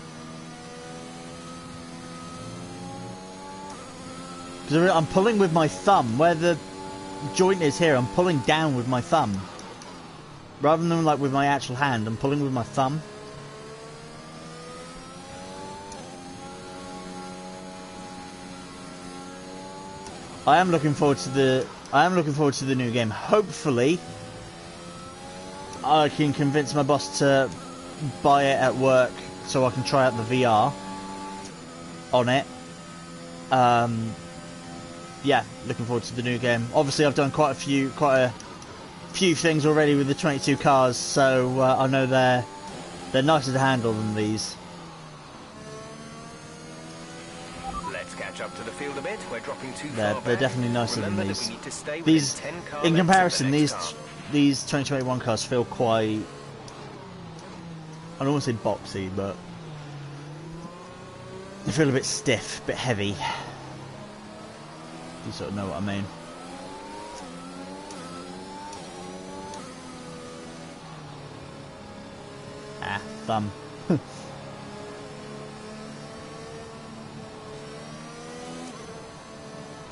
Because I'm pulling with my thumb. Where the joint is here, I'm pulling down with my thumb. Rather than like with my actual hand, I'm pulling with my thumb. I am looking forward to the new game. Hopefully, I can convince my boss to buy it at work so I can try out the VR on it. Yeah, looking forward to the new game. Obviously, I've done quite a few things already with the 22 cars, so I know they're nicer to handle than these. Let's catch up to the field a bit. We're dropping too They're far back. definitely nicer Remember than that these. we need to stay within These, 10 car in lengths of comparison, the next car. these 2021 cars feel quite, I don't want to say boxy, but they feel a bit stiff, a bit heavy. You sort of know what I mean. Ah, thumb.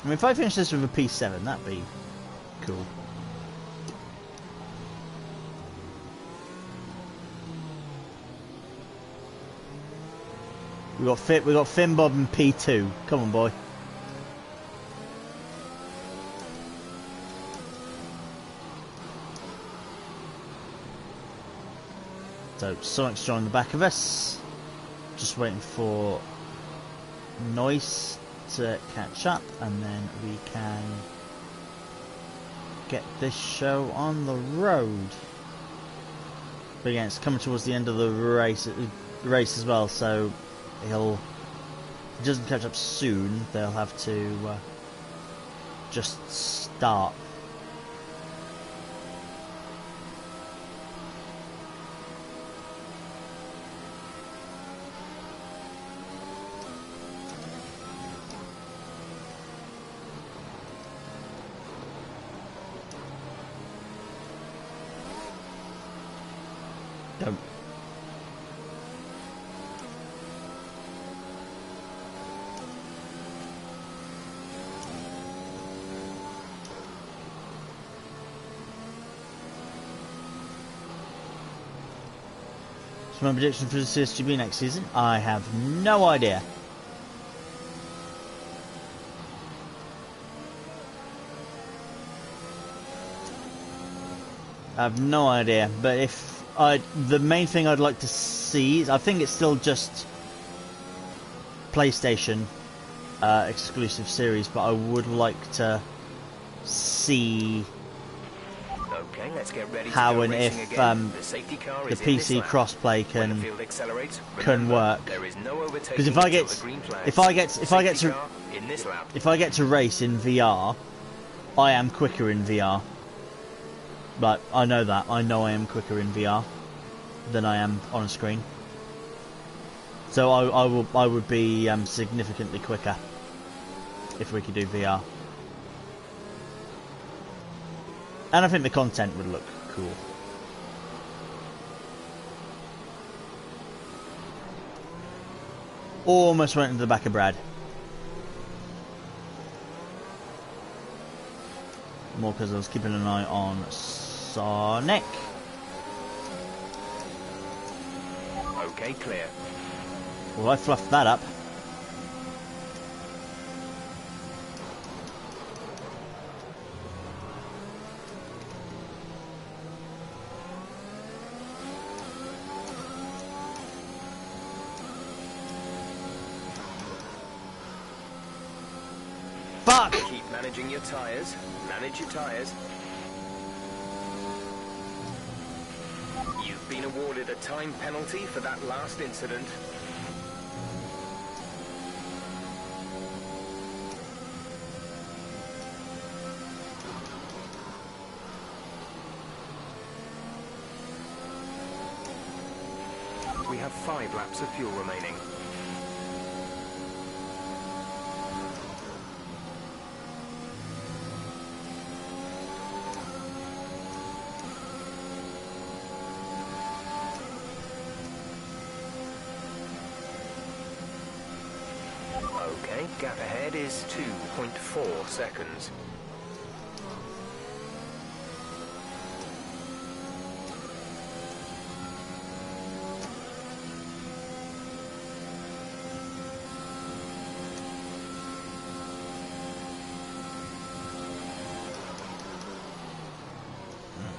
I mean, if I finish this with a P7, that'd be cool. We got Finn, Bob, and P2. Come on, boy. So Sonic's joined the back of us. Just waiting for Noise to catch up, and then we can get this show on the road. But again, it's coming towards the end of the race as well, so if he doesn't catch up soon, they'll have to just start. Don't. So my prediction for the CSGB next season? I have no idea. I have no idea, but the main thing I'd like to see, I think it's still just PlayStation exclusive series, but I would like to see Okay, let's get ready to how go and racing if again. The safety car the is in this PC lap. crossplay When the can field accelerates, can remember, work. there is no Because overtaking if I until get the green flags. if I get Safety to car in this lap. if I get to race in VR, I am quicker in VR. But I know that. I know I am quicker in VR than I am on a screen. So I would be significantly quicker if we could do VR. And I think the content would look cool. Almost went into the back of Brad. More because I was keeping an eye on Sonic. Okay, clear. Well, I fluffed that up. Fuck! Keep managing your tyres. Manage your tyres. You've been awarded a time penalty for that last incident. We have 5 laps of fuel remaining. Okay, gap ahead is 2.4 seconds.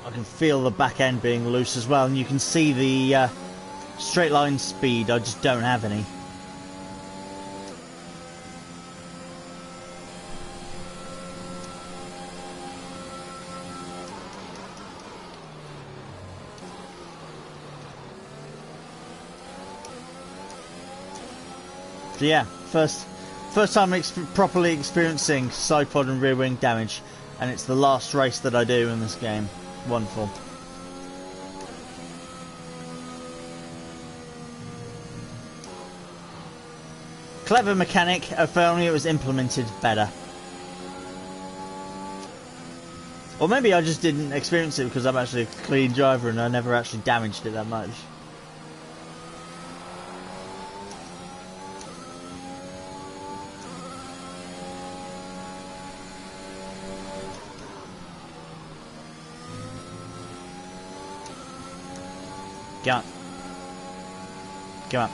I can feel the back end being loose as well, and you can see the straight line speed. I just don't have any. So yeah, first time properly experiencing side pod and rear wing damage, and it's the last race that I do in this game. Wonderful. Clever mechanic, if only it was implemented better. Or maybe I just didn't experience it because I'm actually a clean driver and I never actually damaged it that much. Go on. Go on.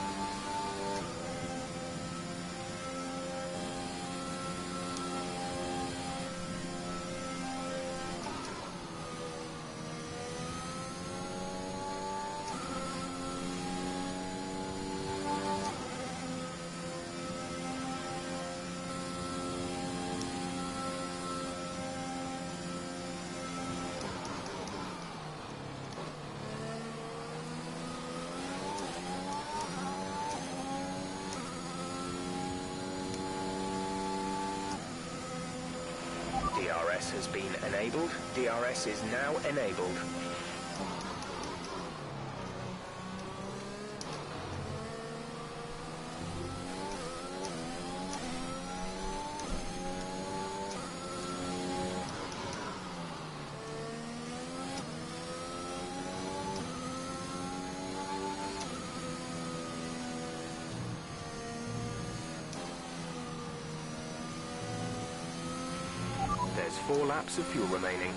DRS has been enabled. DRS is now enabled. There's 4 laps of fuel remaining.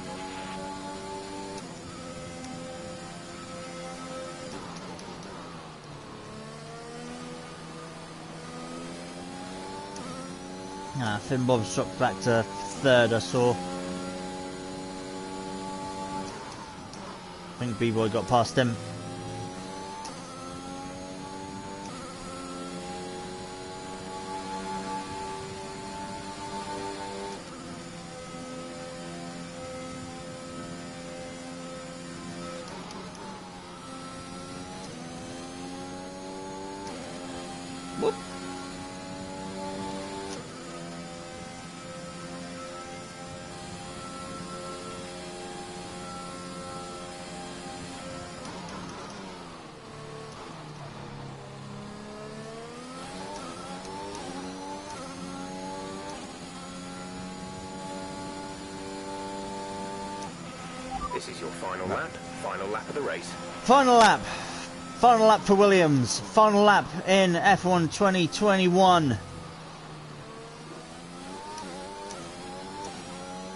Finn Bob's dropped back to 3rd, I saw. I think B-Boy got past him. This is your final lap. Final lap of the race. Final lap. Final lap for Williams. Final lap in F1 2021.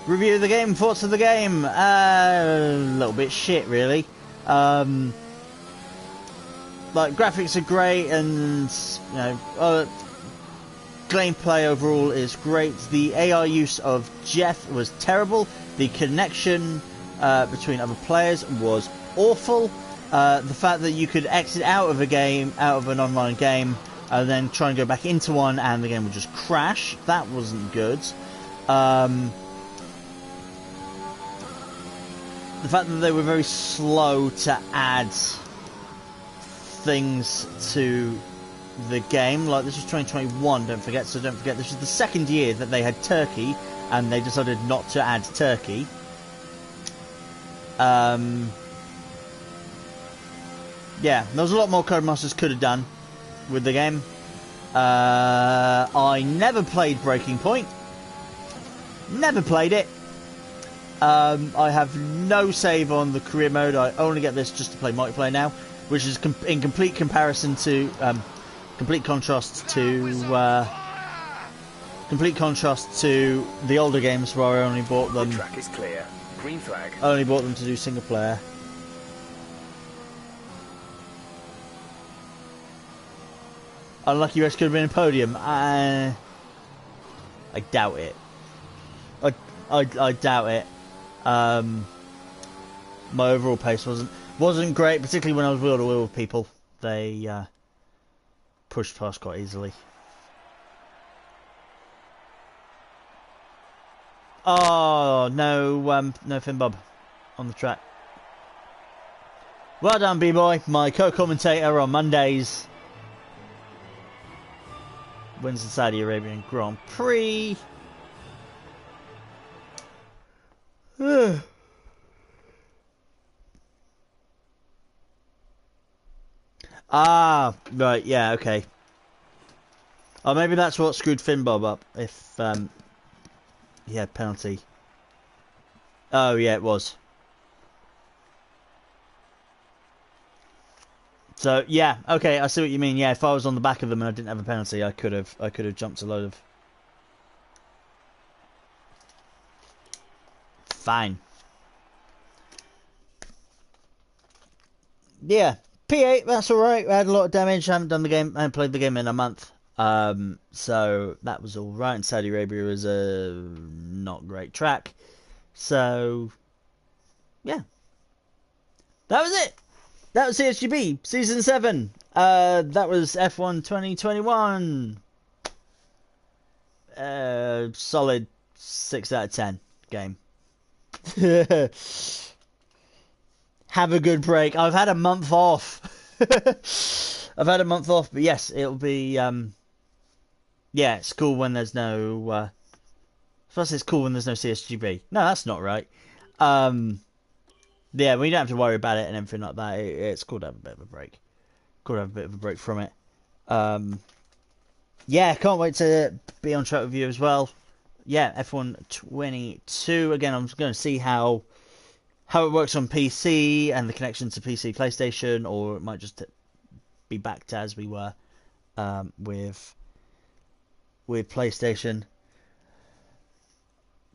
Review of the game, thoughts of the game. A little bit shit, really. Like, graphics are great, and you know, gameplay overall is great. The AI use of Jeff was terrible. The connection between other players was awful. The fact that you could exit out of a game, out of an online game, and then try and go back into one, and the game would just crash. That wasn't good. The fact that they were very slow to add things to the game, like this was 2021, don't forget, so don't forget this was the second year that they had Turkey, and they decided not to add Turkey. Yeah, there was a lot more Codemasters could have done with the game. I never played Breaking Point. Never played it. I have no save on the career mode. I only get this just to play multiplayer now, which is in complete comparison to, complete contrast to the older games where I only bought them. The track is clear. Green flag. Only bought them to do single player. Unlucky rest could have been a podium. I doubt it. I doubt it. My overall pace wasn't great, particularly when I was wheel to wheel with people. They pushed past quite easily. Oh no, no Finn Bob on the track. Well done, B-Boy, my co-commentator on Mondays. Wins the Saudi Arabian Grand Prix. Ah, right, yeah, okay. Oh, maybe that's what screwed Finn Bob up, if, he had penalty. Oh, yeah, it was. So, yeah, okay, I see what you mean. Yeah, if I was on the back of them and I didn't have a penalty, I could have jumped a load of... Fine. Yeah, P8, that's alright. I had a lot of damage. I haven't played the game in a month. So that was alright. And Saudi Arabia was a not great track. So, yeah. That was it. That was CSGB, Season 7. That was F1 2021. Solid 6 out of 10 game. Have a good break. I've had a month off. I've had a month off, but yes, it'll be, yeah, it's cool when there's no, first it's cool when there's no CSGB. No, that's not right. Yeah, we don't have to worry about it and everything like that. It's cool to have a bit of a break. Cool to have a bit of a break from it. Yeah, can't wait to be on track with you as well. Yeah, F1 22. Again, I'm going to see how it works on PC and the connection to PC, PlayStation, or it might just be back to as we were with PlayStation.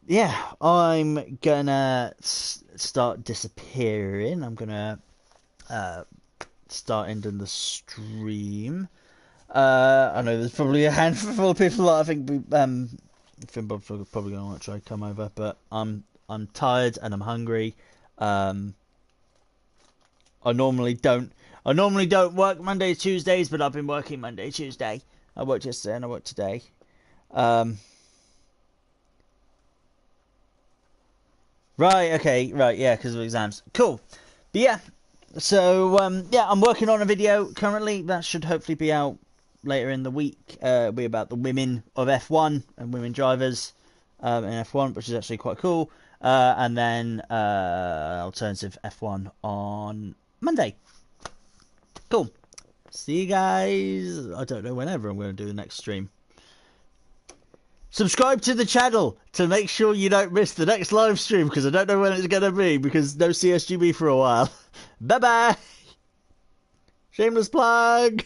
Yeah, I'm gonna start disappearing. I'm gonna start ending the stream. I know there's probably a handful of people that I think Finn Bob's probably gonna want to try to come over, but I'm tired and I'm hungry. I normally don't work Mondays, Tuesdays, but I've been working Monday, Tuesday. I worked yesterday and I worked today. Right, okay, right, yeah, because of exams. Cool. But yeah, so, yeah, I'm working on a video currently. That should hopefully be out later in the week. It'll be about the women of F1 and women drivers in F1, which is actually quite cool. And then alternative F1 on Monday. Cool. See you guys. I don't know whenever I'm going to do the next stream. Subscribe to the channel to make sure you don't miss the next live stream, because I don't know when it's going to be, because no CSGB for a while. Bye bye. Shameless plug.